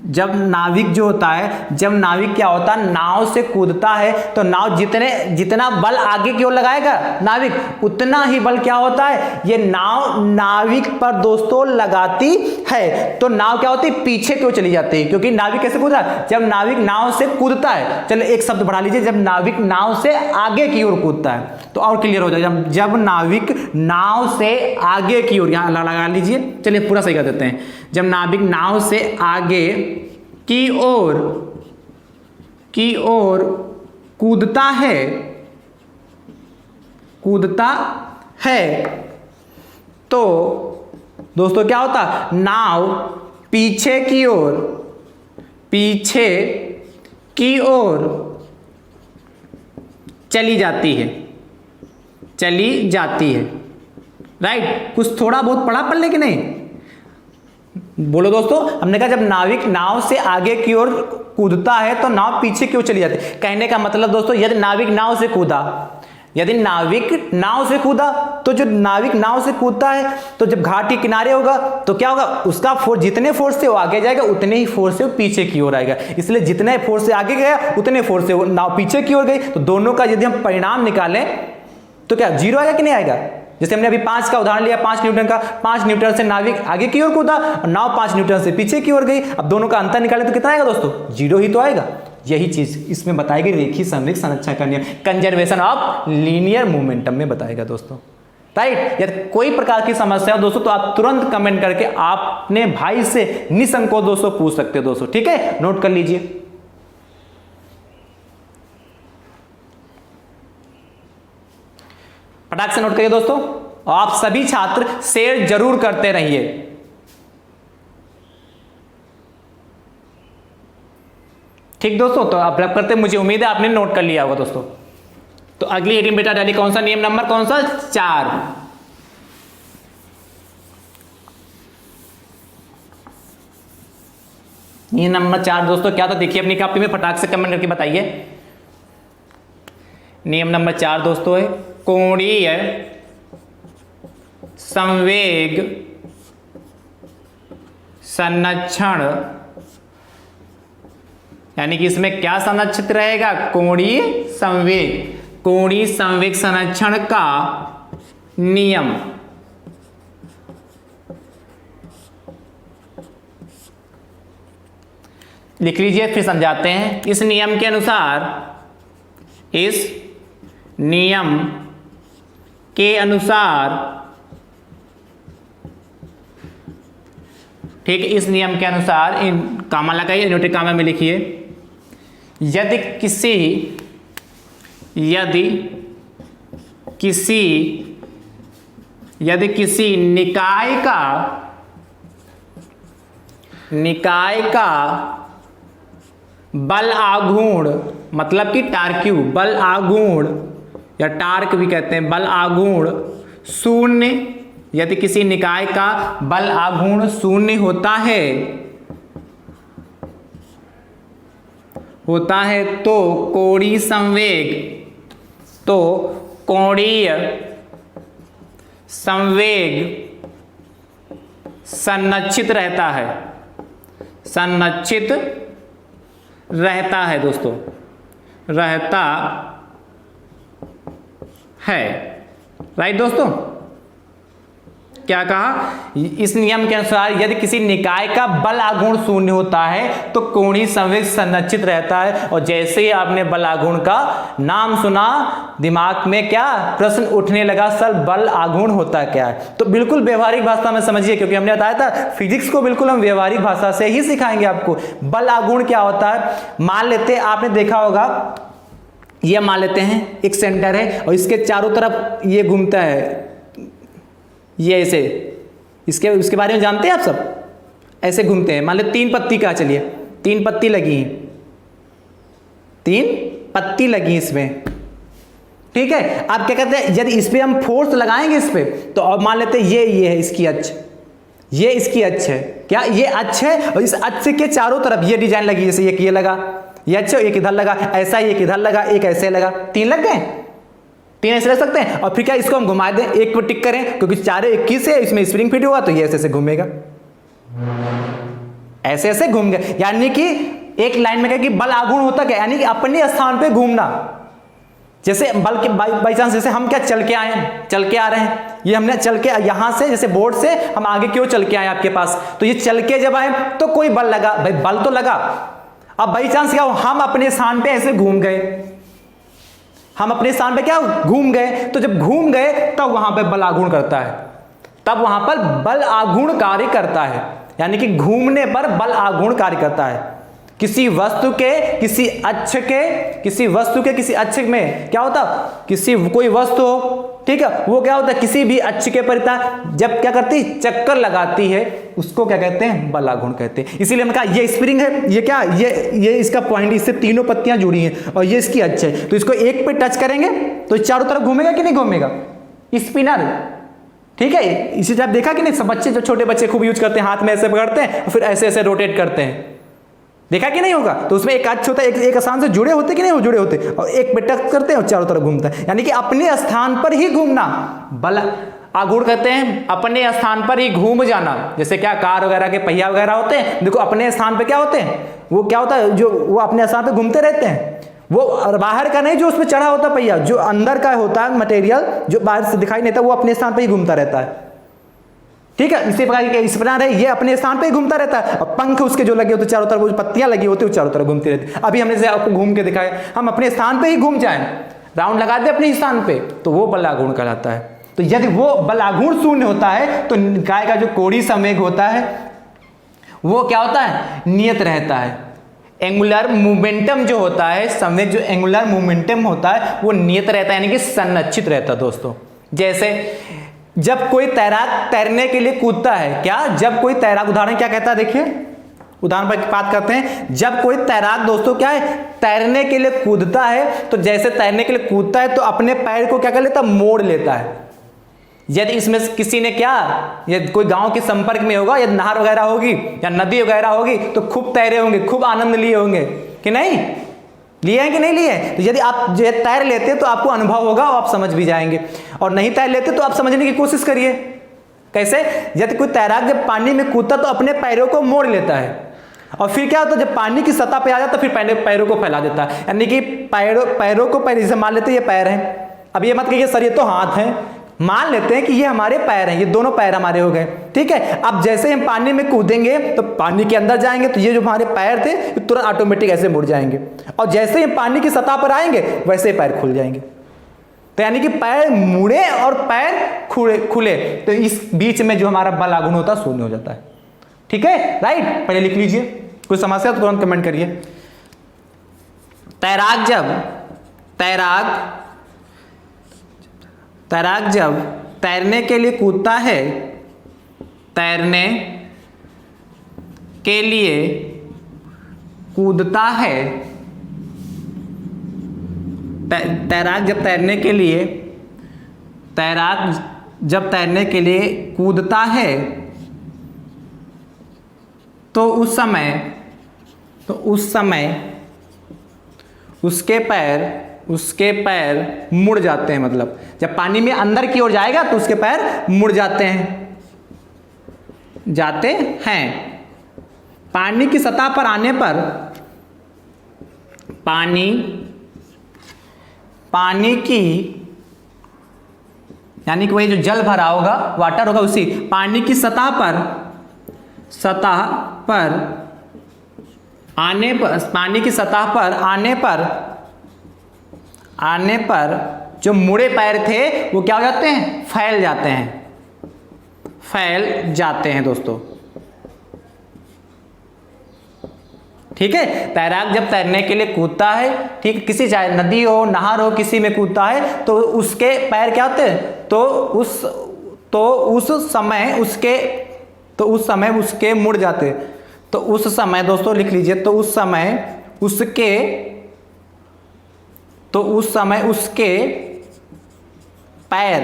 जब नाविक जो होता है, जब नाविक क्या होता है, नाव से कूदता है तो नाव जितना बल आगे की ओर लगाएगा नाविक, उतना ही बल क्या होता है, ये नाव नाविक पर दोस्तों लगाती है। तो नाव क्या होती है, पीछे की ओर चली जाती है, क्योंकि नाविक कैसे कूदा, जब नाविक नाव से कूदता है। चलो एक शब्द बढ़ा लीजिए, जब नाविक नाव से आगे की ओर कूदता है तो और क्लियर हो जाएगा। जब नाविक नाव से आगे की ओर, यहां लगा लीजिए, चलिए पूरा सही कर देते हैं। जब नाविक नाव से आगे की ओर कूदता है तो दोस्तों क्या होता, नाव पीछे की ओर चली जाती है। राइट, कुछ थोड़ा बहुत पढ़ा कि नहीं, बोलो दोस्तों। हमने कहा जब नाविक नाव से आगे की ओर कूदता है तो नाव पीछे की ओर चली जाती है। कहने का मतलब दोस्तों, यदि नाविक नाव से कूदा तो जो नाविक नाव से कूदता है तो जब घाट के किनारे होगा तो क्या होगा, उसका फोर्स, जितने फोर्स से वो आगे जाएगा उतने ही फोर्स से वो पीछे की ओर आएगा। इसलिए जितने फोर्स से आगे गया उतने फोर्स से वो नाव पीछे की ओर गई। तो दोनों का यदि हम परिणाम निकालें तो क्या जीरो आएगा कि नहीं आएगा। जैसे हमने अभी 5 का उदाहरण लिया, 5 न्यूटन का, 5 न्यूटन से नाविक आगे की ओर कूदा और नाव 5 न्यूटन से पीछे की ओर गई। अब दोनों का अंतर निकालें तो कितना आएगा दोस्तों, जीरो ही तो आएगा। यही चीज इसमें बताएगी रेखीय समवेग संरक्षण का नियम, कंजर्वेशन ऑफ लीनियर मोमेंटम में बताएगा दोस्तों। राइट, यदि कोई प्रकार की समस्या हो दोस्तों तो आप तुरंत कमेंट करके अपने भाई से निसंकोच दोस्तों पूछ सकते हो दोस्तों। ठीक है, नोट कर लीजिए। फटाक से नोट करिए दोस्तों। आप सभी छात्र शेयर जरूर करते रहिए। ठीक दोस्तों, तो आप रब करते, मुझे उम्मीद है आपने नोट कर लिया होगा दोस्तों। तो अगली हेडिंग बेटा डाली, कौन सा नियम नंबर, कौन सा, 4। नियम नंबर 4 दोस्तों क्या था, देखिए अपनी कॉपी में, फटाक से कमेंट करके बताइए। नियम नंबर 4 दोस्तों है कोणीय संवेग संरक्षण, यानी कि इसमें क्या संरक्षित रहेगा, कोणीय संवेग संरक्षण का नियम। लिख लीजिए, फिर समझाते हैं। इस नियम के अनुसार ठीक, इस नियम के अनुसार, इन कामा लगाइए, इन्वर्टेड कामा में लिखिए, यदि किसी निकाय का बल आघूर्ण, मतलब कि टार्क्यू, बल आघूर्ण या टार्क भी कहते हैं, बल आघूर्ण शून्य, यदि किसी निकाय का बल आघूर्ण शून्य होता है तो कोणीय संवेग संरक्षित रहता है दोस्तों, रहता है। राइट दोस्तों, क्या कहा, इस नियम के अनुसार यदि किसी निकाय का बल आघूर्ण शून्य होता है तो कोणीय संवेग संरक्षित रहता है। और जैसे ही आपने बल आघूर्ण का नाम सुना, दिमाग में क्या प्रश्न उठने लगा, सर बल आघूर्ण होता क्या है। तो बिल्कुल व्यवहारिक भाषा में समझिए, क्योंकि हमने बताया था फिजिक्स को बिल्कुल हम व्यवहारिक भाषा से ही सिखाएंगे आपको। बल आघूर्ण क्या होता है, मान लेते आपने देखा होगा ये हम मान लेते हैं एक सेंटर है और इसके चारों तरफ ये घूमता है, ये ऐसे, इसके बारे में जानते हैं आप सब, ऐसे घूमते हैं। मान लो 3 पत्ती का, चलिए 3 पत्ती लगी हैं, 3 पत्ती लगी इसमें, ठीक है। आप क्या कहते हैं, यदि इस पे हम फोर्स लगाएंगे इस पे, तो अब मान लेते हैं ये है इसकी अक्ष, ये इसकी अक्ष है, क्या ये अक्ष है, और इस अक्ष के चारों तरफ ये डिजाइन लगी, जैसे एक ये लगा, ये अच्छा, एक इधर लगा, ऐसा ही एक इधर लगा, एक ऐसे लगा, 3 लग गए, 3 ऐसे लग सकते हैं। और फिर क्या इसको हम घुमा दें, एक को टिक करें, क्योंकि 4 21 है, इसमें स्प्रिंग फिट होगा, तो ये ऐसे ऐसे घूमेगा, ऐसे ऐसे घूम गए। यानी कि एक लाइन में क्या कि बल आघूर्ण होता क्या, यानी कि अपने स्थान पे घूमना। जैसे बल के बाई चांस, जैसे हम क्या चल के आए हैं, चल के आ रहे हैं, ये हमने चल के यहां से, जैसे बोर्ड से हम आगे क्यों चल के आए आपके पास, तो ये चल के जब आए तो कोई बल लगा, भाई बल तो लगा। अब बाई चांस क्या हो, हम अपने स्थान पे ऐसे घूम गए, हम अपने स्थान पे क्या घूम गए, तो जब घूम गए तब वहां पे बल आघूर्ण करता है, तब वहां पर बल आघूर्ण कार्य करता है। यानी कि घूमने पर बल आघूर्ण कार्य करता है। किसी वस्तु के किसी अक्ष में क्या होता, किसी कोई वस्तु हो, ठीक है, वो क्या होता है किसी भी अक्ष के परितः जब क्या करती, चक्कर लगाती है, उसको क्या कहते हैं, बल आघूर्ण कहते हैं। इसीलिए हमने कहा ये स्प्रिंग है, ये क्या, ये इसका पॉइंट, इससे तीनों पत्तियां जुड़ी हैं और ये इसकी अक्ष है, तो इसको एक पे टच करेंगे तो चारों तरफ घूमेगा कि नहीं घूमेगा, स्पिनर, ठीक है। इसी तरह देखा कि नहीं, सब बच्चे, जो छोटे बच्चे खूब यूज करते हैं, हाथ में ऐसे पकड़ते हैं और फिर ऐसे ऐसे रोटेट करते हैं, देखा कि नहीं होगा। तो उसमें एक अक्ष होता है, एक आसान से जुड़े होते कि नहीं, वो जुड़े होते, और एक पे टच करते हैं और चारों तरफ घूमता है। यानी कि अपने स्थान पर ही घूमना बल आघूर्ण कहते हैं, अपने स्थान पर ही घूम जाना। जैसे क्या कार वगैरह के पहिया वगैरह होते हैं, देखो अपने स्थान पे क्या होते हैं, वो क्या होता है, जो वो अपने स्थान पे घूमते रहते हैं, वो बाहर का नहीं जो उसमें चढ़ा होता पहिया, जो अंदर का होता है मटेरियल, जो बाहर से दिखाई नहीं देता, वो अपने स्थान पर ही घूमता रहता है, ठीक है। इसी प्रकार के स्पिनर है, ये अपने स्थान पे ही घूमता रहता है, और पंख उसके जो लगे होते चारों तरफ, वो पत्तियां लगी होती है, वो चारों तरफ घूमती रहती है। अभी हमने जैसे आपको घूम के दिखाया, हम अपने स्थान पे ही घूम जाएं, राउंड लगा दे अपने स्थान पे, तो वो बल आघूर्ण कहलाता है। तो यदि वो बल आघूर्ण शून्य होता है, तो गाय का जो कोणीय संवेग होता है वो क्या होता है, नियत रहता है। एंगुलर मोमेंटम जो होता है, संवेग जो एंगुलर मोमेंटम होता है वो नियत रहता है, यानी कि संरक्षित रहता है दोस्तों। जैसे जब कोई तैराक तैरने के लिए कूदता है, क्या, जब कोई तैराक, उदाहरण क्या कहता है, देखिए उदाहरण पर बात करते हैं। जब कोई तैराक दोस्तों क्या है, तैरने के लिए कूदता है, तो जैसे तैरने के लिए कूदता है तो अपने पैर को क्या कर लेता, मोड़ लेता है। यदि इसमें किसी ने क्या, यदि कोई गांव के संपर्क में होगा, या नहर वगैरह होगी या नदी वगैरह होगी, तो खूब तैरे होंगे, खूब आनंद लिए होंगे कि नहीं, लिए हैं कि नहीं लिए। तो यदि आप जो तैर लेते तो आपको अनुभव होगा और आप समझ भी जाएंगे, और नहीं तैर लेते तो आप समझने की कोशिश करिए। कैसे, यदि कोई तैराक जब पानी में कूदता तो अपने पैरों को मोड़ लेता है, और फिर क्या होता है, जब पानी की सतह पे आ जाता फिर पैरों को फैला देता है। यानी कि पैरों को पहले जैसे मान लेते ये पैर हैं, अब ये मत कहिए सर ये तो हाथ हैं, मान लेते हैं कि ये हमारे पैर हैं, ये दोनों पैर हमारे हो गए, ठीक है। अब जैसे हम पानी में कूदेंगे तो पानी के अंदर जाएंगे, तो ये जो हमारे पैर थे तुरंत ऑटोमेटिक ऐसे मुड़ जाएंगे, और जैसे हम पानी की सतह पर आएंगे वैसे पैर खुल जाएंगे। तो यानी कि पैर मुड़े और पैर खुले, तो इस बीच में जो हमारा बल आघूर्ण होता है शून्य हो जाता है, ठीक है, राइट। पहले लिख लीजिए, कोई समस्या तो तुरंत कमेंट करिए। तैराक जब तैरने के लिए कूदता है, तैरने के लिए कूदता है, तैराक जब तैरने के लिए कूदता है, तो उस समय उसके पैर मुड़ जाते हैं। मतलब जब पानी में अंदर की ओर जाएगा तो उसके पैर मुड़ जाते हैं। पानी की सतह पर आने पर पानी की, यानी कि वही जो जल भरा होगा, वाटर होगा, उसी पानी की सतह पर आने पर जो मुड़े पैर थे वो क्या हो जाते हैं, फैल जाते हैं दोस्तों, ठीक है, तैराक जब तैरने के लिए कूदता है, ठीक है, किसी चाहे नदी हो, नहर हो, किसी में कूदता है तो उसके पैर क्या होते हैं, तो उस समय उसके मुड़ जाते। तो उस समय दोस्तों लिख लीजिए, तो उस समय उसके पैर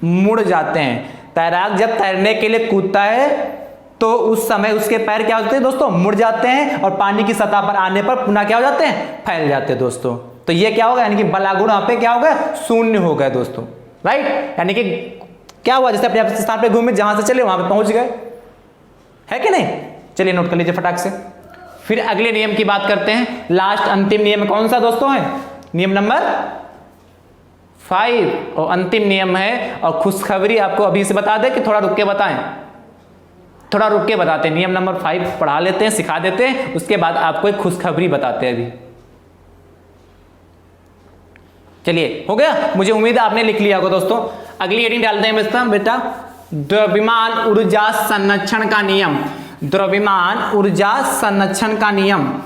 मुड़ जाते हैं। तैराक जब तैरने के लिए कूदता है तो उस समय उसके पैर क्या होते हैं दोस्तों, मुड़ जाते हैं और पानी की सतह पर आने पर पुनः क्या हो जाते हैं, फैल जाते हैं दोस्तों। तो ये क्या होगा, यानी कि बलागुण यहाँ पे क्या होगा, शून्य हो गया दोस्तों, राइट। यानी कि क्या हुआ, जैसे अपने स्थान पे घूमे, जहां से चले वहां पे पहुंच गए, है कि नहीं। चलिए नोट कर लीजिए फटाक से। फिर अगले नियम की बात करते हैं। लास्ट अंतिम नियम कौन सा दोस्तों है, नियम नंबर 5 और अंतिम नियम है। और खुशखबरी आपको अभी से बता दें कि थोड़ा रुक के बताएं, थोड़ा रुक के बताते हैं। नियम नंबर 5 पढ़ा लेते हैं, सिखा देते हैं, उसके बाद आपको एक खुशखबरी बताते हैं अभी। चलिए हो गया, मुझे उम्मीद है आपने लिख लिया होगा दोस्तों। अगली हेडिंग डालते हैं बेटा, द्रव्यमान ऊर्जा संरक्षण का नियम। द्रव्यमान ऊर्जा संरक्षण का नियम।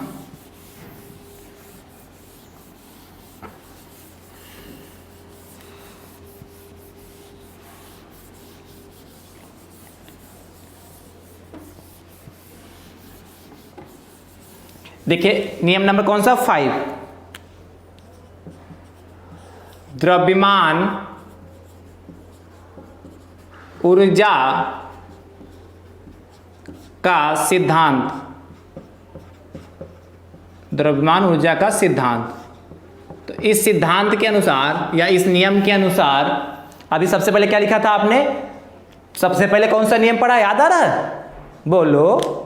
देखिए नियम नंबर कौन सा, 5। द्रव्यमान ऊर्जा का सिद्धांत। द्रव्यमान ऊर्जा का सिद्धांत। तो इस सिद्धांत के अनुसार या इस नियम के अनुसार, अभी सबसे पहले क्या लिखा था आपने, सबसे पहले कौन सा नियम पढ़ा, याद आ रहा है, बोलो।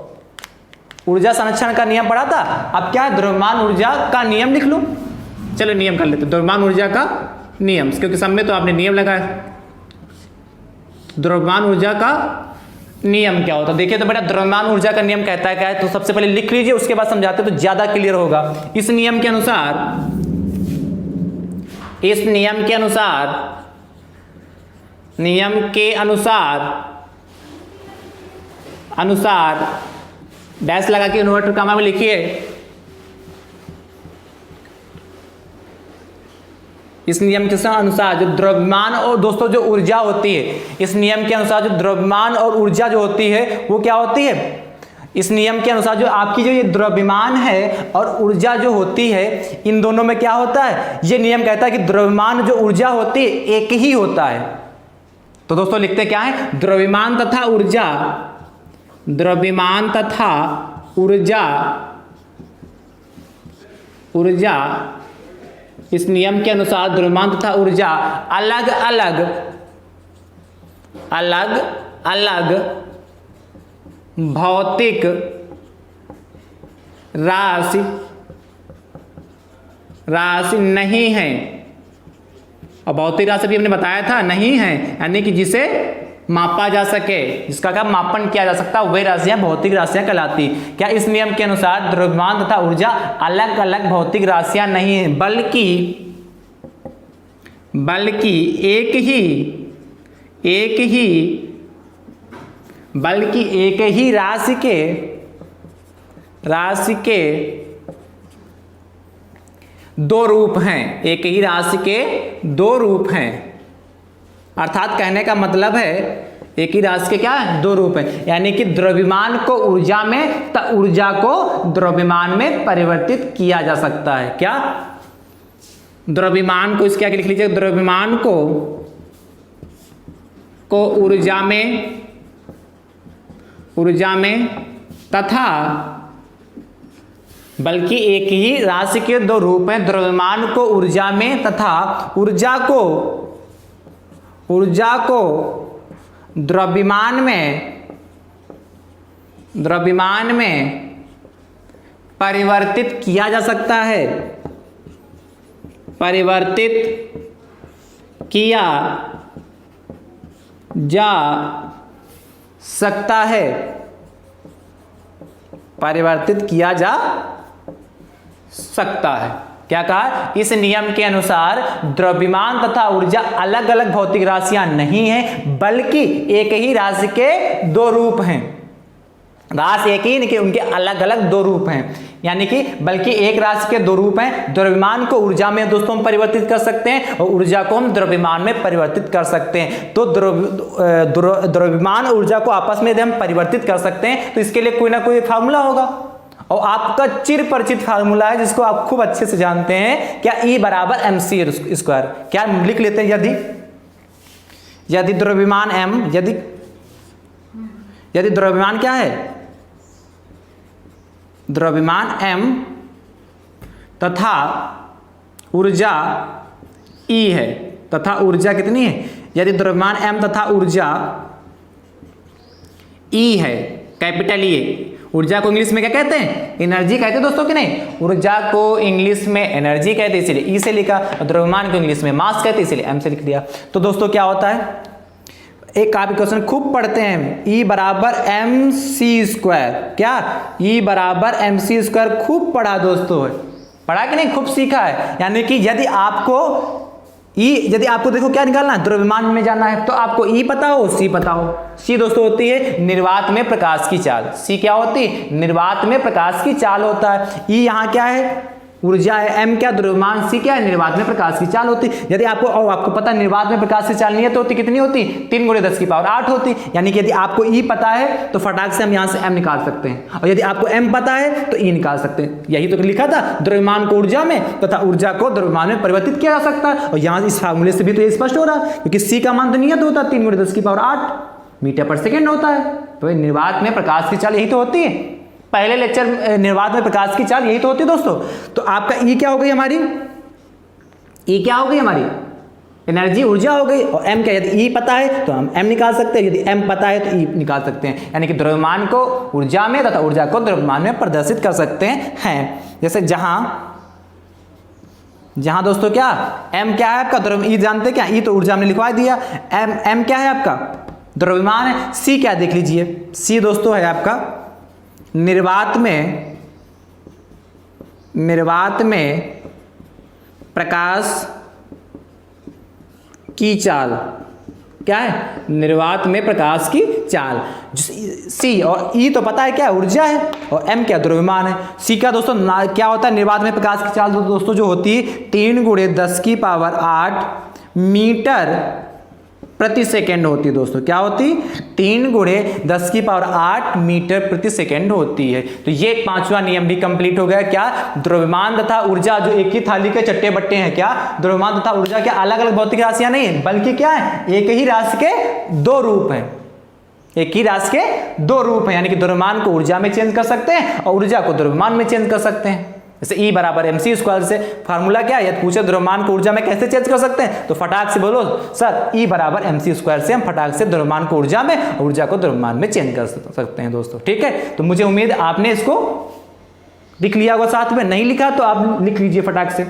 ऊर्जा संरक्षण का नियम पढ़ा था। अब क्या है, द्रव्यमान ऊर्जा का नियम लिख लो। चलो नियम कर लेते, द्रव्यमान ऊर्जा का नियम, क्योंकि सब में तो आपने नियम लगाया। द्रव्यमान ऊर्जा का नियम क्या होता है, देखिए तो बेटा द्रव्यमान ऊर्जा का नियम कहता है क्या है, तो सबसे पहले लिख लीजिए, उसके बाद समझाते तो ज्यादा क्लियर होगा। इस नियम के अनुसार डैश लगा के इन्वर्टर कामा में लिखिए। इस नियम के अनुसार जो द्रव्यमान और दोस्तों जो ऊर्जा होती है, इस नियम के अनुसार जो द्रव्यमान और ऊर्जा जो होती है वो क्या होती है, इस नियम के अनुसार जो आपकी जो ये द्रव्यमान है और ऊर्जा जो होती है, इन दोनों में क्या होता है, ये नियम कहता है कि द्रव्यमान जो ऊर्जा होती है एक ही होता है। तो दोस्तों लिखते क्या है, द्रव्यमान तथा ऊर्जा, द्रव्यमान तथा ऊर्जा इस नियम के अनुसार द्रव्यमान तथा ऊर्जा अलग अलग भौतिक राशि नहीं है। और भौतिक राशि भी हमने बताया था नहीं है, यानी कि जिसे मापा जा सके, जिसका क्या मापन किया जा सकता है, वही राशियां भौतिक राशियां कहलाती। क्या इस नियम के अनुसार द्रव्यमान तथा ऊर्जा अलग अलग भौतिक राशियां नहीं है, बल्कि एक ही राशि के दो रूप हैं। एक ही राशि के दो रूप हैं, अर्थात कहने का मतलब है एक ही राशि के क्या है, दो रूप हैं। यानी कि द्रव्यमान को ऊर्जा में तथा ऊर्जा को द्रव्यमान में परिवर्तित किया जा सकता है। क्या, द्रव्यमान को इसके आगे लिख लीजिए, द्रव्यमान को ऊर्जा में तथा, बल्कि एक ही राशि के दो रूप हैं, द्रव्यमान को ऊर्जा में तथा ऊर्जा को द्रव्यमान में परिवर्तित किया जा सकता है, परिवर्तित किया जा सकता है, परिवर्तित किया जा सकता है। क्या कहा, इस नियम के अनुसार द्रव्यमान तथा ऊर्जा अलग अलग भौतिक राशियां नहीं हैं, बल्कि एक ही राशि के दो रूप हैं। राशि एक ही नहीं कि उनके अलग अलग दो रूप हैं, यानी कि बल्कि एक राशि के दो रूप हैं। द्रव्यमान को ऊर्जा में दोस्तों हम परिवर्तित कर सकते हैं और ऊर्जा को हम द्रव्यमान में परिवर्तित कर सकते हैं। तो द्रव्यमान ऊर्जा को आपस में यदि हम परिवर्तित कर सकते हैं तो इसके लिए कोई ना कोई फार्मूला होगा, और आपका चिर परिचित फार्मूला है जिसको आप खूब अच्छे से जानते हैं, क्या E बराबर mc²। क्या लिख लेते हैं, यदि द्रव्यमान m, यदि द्रव्यमान क्या है, द्रव्यमान m तथा ऊर्जा E है, तथा ऊर्जा कितनी है, यदि द्रव्यमान m तथा ऊर्जा E है, कैपिटल E। ऊर्जा को इंग्लिश में क्या कहते हैं, एनर्जी कहते हैं दोस्तों कि नहीं, ऊर्जा को इंग्लिश में एनर्जी कहते हैं, इसलिए E से लिखा, और द्रव्यमान को इंग्लिश में मास कहते हैं इसलिए m से लिख दिया। तो दोस्तों क्या होता है, एक आप क्वेश्चन खूब पढ़ते हैं, E बराबर mc²। क्या E बराबर mc², खूब पढ़ा दोस्तों, पढ़ा कि नहीं, खूब सीखा है। यानी कि यदि आपको देखो क्या निकालना है, द्रव्यमान में जाना है, तो आपको E पता हो, C पता हो। C दोस्तों होती है निर्वात में प्रकाश की चाल। C क्या होती है, निर्वात में प्रकाश की चाल होता है। E यहाँ क्या है, ऊर्जा है, m क्या द्रव्यमान, C क्या है निर्वात में प्रकाश की चाल होती। यदि आपको पता है निर्वात में प्रकाश की चाल नियत होती कितनी होती, 3 × 10⁸ होती। यानी कि यदि आपको E पता है तो फटाक से हम यहाँ से m निकाल सकते हैं, और यदि आपको m पता है तो E निकाल सकते हैं। यही तो लिखा था, द्रव्यमान को ऊर्जा में तथा ऊर्जा को द्रव्यमान में परिवर्तित किया जा सकता है। और यहाँ इस फार्मूले से भी तो ये स्पष्ट हो रहा है, क्योंकि C का मान तो नियत होता है 3 × 10⁸ मीटर/सेकेंड होता है। तो निर्वात में प्रकाश की चाल यही तो होती है, पहले लेक्चर निर्वात में प्रकाश की चाल यही तो होती है दोस्तों। तो आपका E क्या हो गई हमारी, E क्या हो गई हमारी, एनर्जी, ऊर्जा हो गई। और M क्या, यदि E पता है तो हम M निकाल सकते हैं, यदि M पता है तो E निकाल सकते हैं। यानी कि द्रव्यमान को ऊर्जा में तथा ऊर्जा को द्रव्यमान में प्रदर्शित कर सकते हैं। जैसे जहां दोस्तों क्या M क्या है आपका, E जानते क्या, E तो ऊर्जा हमने लिखवा दिया, M क्या है आपका, द्रव्यमान है। C क्या देख लीजिए, C दोस्तों है आपका निर्वात में प्रकाश की चाल। क्या है, निर्वात में प्रकाश की चाल। C और E तो पता है क्या, ऊर्जा है, और M क्या द्रव्यमान है। C का दोस्तों क्या होता है, निर्वात में प्रकाश की चाल दोस्तों जो होती है 3 × 10⁸ मीटर/सेकेंड होती है दोस्तों। क्या होती, 3 × 10⁸ मीटर/सेकेंड होती है। तो ये 5वां नियम भी कंप्लीट हो गया। क्या, द्रव्यमान तथा ऊर्जा जो एक ही थाली के चट्टे बट्टे हैं, क्या द्रव्यमान तथा ऊर्जा क्या अलग अलग भौतिक राशियां नहीं है, बल्कि क्या है, एक ही राशि के दो रूप हैं, एक ही राशि के दो रूप हैं। यानी कि द्रव्यमान को ऊर्जा में चेंज कर सकते हैं और ऊर्जा को द्रव्यमान में चेंज कर सकते हैं। जैसे E बराबर mc² से फार्मूला क्या है, यदि पूछे द्रव्यमान को ऊर्जा में कैसे चेंज कर सकते हैं, तो फटाक से बोलो सर E बराबर mc² से हम फटाक से द्रव्यमान को ऊर्जा में, ऊर्जा को द्रव्यमान में चेंज कर सकते हैं दोस्तों। ठीक है, तो मुझे उम्मीद आपने इसको लिख लिया होगा, साथ में नहीं लिखा तो आप लिख लीजिए फटाक से।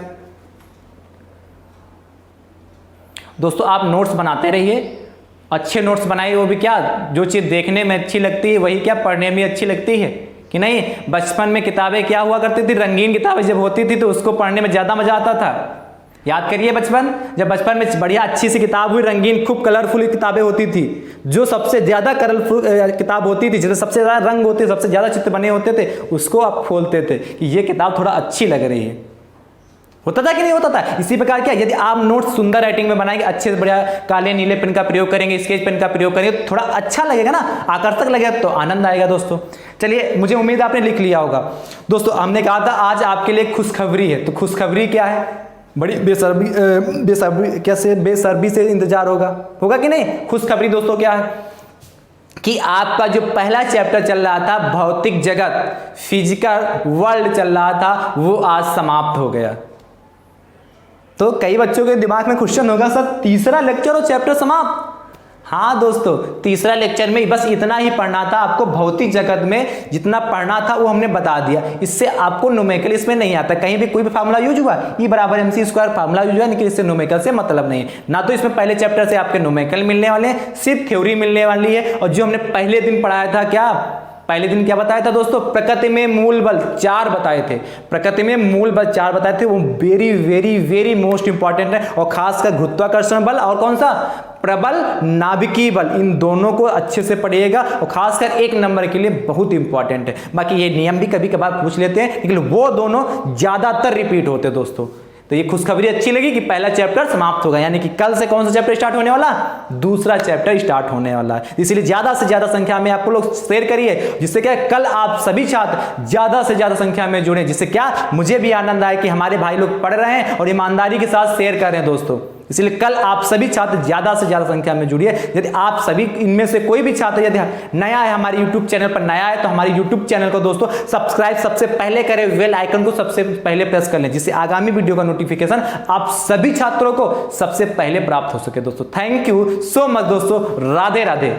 दोस्तों आप नोट्स बनाते रहिए, अच्छे नोट्स बनाइए, वो भी क्या, जो चीज़ देखने में अच्छी लगती है वही क्या पढ़ने में अच्छी लगती है कि नहीं। बचपन में किताबें क्या हुआ करती थी, रंगीन किताबें जब होती थी तो उसको पढ़ने में ज़्यादा मजा आता था। याद करिए बचपन, जब बचपन में बढ़िया अच्छी सी किताब हुई, रंगीन खूब कलरफुल किताबें होती थी, जो सबसे ज़्यादा कलरफुल किताब होती थी, जिसमें सबसे ज़्यादा रंग होते, सबसे ज़्यादा चित्र बने होते थे, उसको आप खोलते थे कि ये किताब थोड़ा अच्छी लग रही है। होता था कि नहीं होता था। इसी प्रकार क्या, यदि आप नोट्स सुंदर राइटिंग में बनाएंगे, अच्छे से बढ़िया काले नीले पेन का प्रयोग करेंगे, स्केच पेन का प्रयोग करेंगे, तो थोड़ा अच्छा लगेगा ना, आकर्षक लगेगा, तो आनंद आएगा दोस्तों। चलिए, मुझे उम्मीद आपने लिख लिया होगा। दोस्तों हमने कहा था आज आपके लिए खुशखबरी है, तो खुशखबरी क्या है, बड़ी बेसब्री से इंतजार होगा कि नहीं। खुशखबरी दोस्तों क्या है कि आपका जो पहला चैप्टर चल रहा था भौतिक जगत, फिजिकल वर्ल्ड चल रहा था, वो आज समाप्त हो गया। तो कई बच्चों के दिमाग में क्वेश्चन होगा, सर तीसरा लेक्चर और चैप्टर समाप्त। हाँ दोस्तों, तीसरा लेक्चर में बस इतना ही पढ़ना था आपको। भौतिक जगत में जितना पढ़ना था वो हमने बता दिया। इससे आपको न्यूमेरिकल इसमें नहीं आता, कहीं भी कोई भी फार्मूला यूज हुआ, E बराबर mc² फार्मूला यूज हुआ, लेकिन इससे न्यूमेरिकल से मतलब नहीं है ना। तो इसमें पहले चैप्टर से आपके न्यूमेरिकल मिलने वाले हैं, सिर्फ थ्योरी मिलने वाली है। और जो हमने पहले दिन पढ़ाया था क्या, पहले दिन क्या बताया था दोस्तों, प्रकृति में मूल बल 4 बताए थे, प्रकृति में मूल बल 4 बताए थे, वो very very very most important है, और खासकर गुरुत्वाकर्षण बल और कौन सा, प्रबल नाभिकीय बल, इन दोनों को अच्छे से पढ़िएगा, और खासकर 1 नंबर के लिए बहुत इंपॉर्टेंट है। बाकी ये नियम भी कभी कभार पूछ लेते हैं, लेकिन वो दोनों ज्यादातर रिपीट होते हैं दोस्तों। तो ये खुशखबरी अच्छी लगी कि पहला चैप्टर समाप्त होगा, यानी कि कल से कौन सा चैप्टर स्टार्ट होने वाला, दूसरा चैप्टर स्टार्ट होने वाला है। इसलिए ज्यादा से ज्यादा संख्या में आपको लोग शेयर करिए, जिससे क्या कल आप सभी छात्र ज्यादा से ज्यादा संख्या में जुड़े, जिससे क्या मुझे भी आनंद आए कि हमारे भाई लोग पढ़ रहे हैं और ईमानदारी के साथ शेयर कर रहे हैं दोस्तों। इसलिए कल आप सभी छात्र ज्यादा से ज्यादा संख्या में जुड़िए। यदि आप सभी इनमें से कोई भी छात्र यदि नया है, हमारे YouTube चैनल पर नया है, तो हमारे YouTube चैनल को दोस्तों सब्सक्राइब सबसे पहले करें, बेल आइकन को सबसे पहले प्रेस कर लें, जिससे आगामी वीडियो का नोटिफिकेशन आप सभी छात्रों को सबसे पहले प्राप्त हो सके दोस्तों। थैंक यू सो मच दोस्तों, राधे राधे।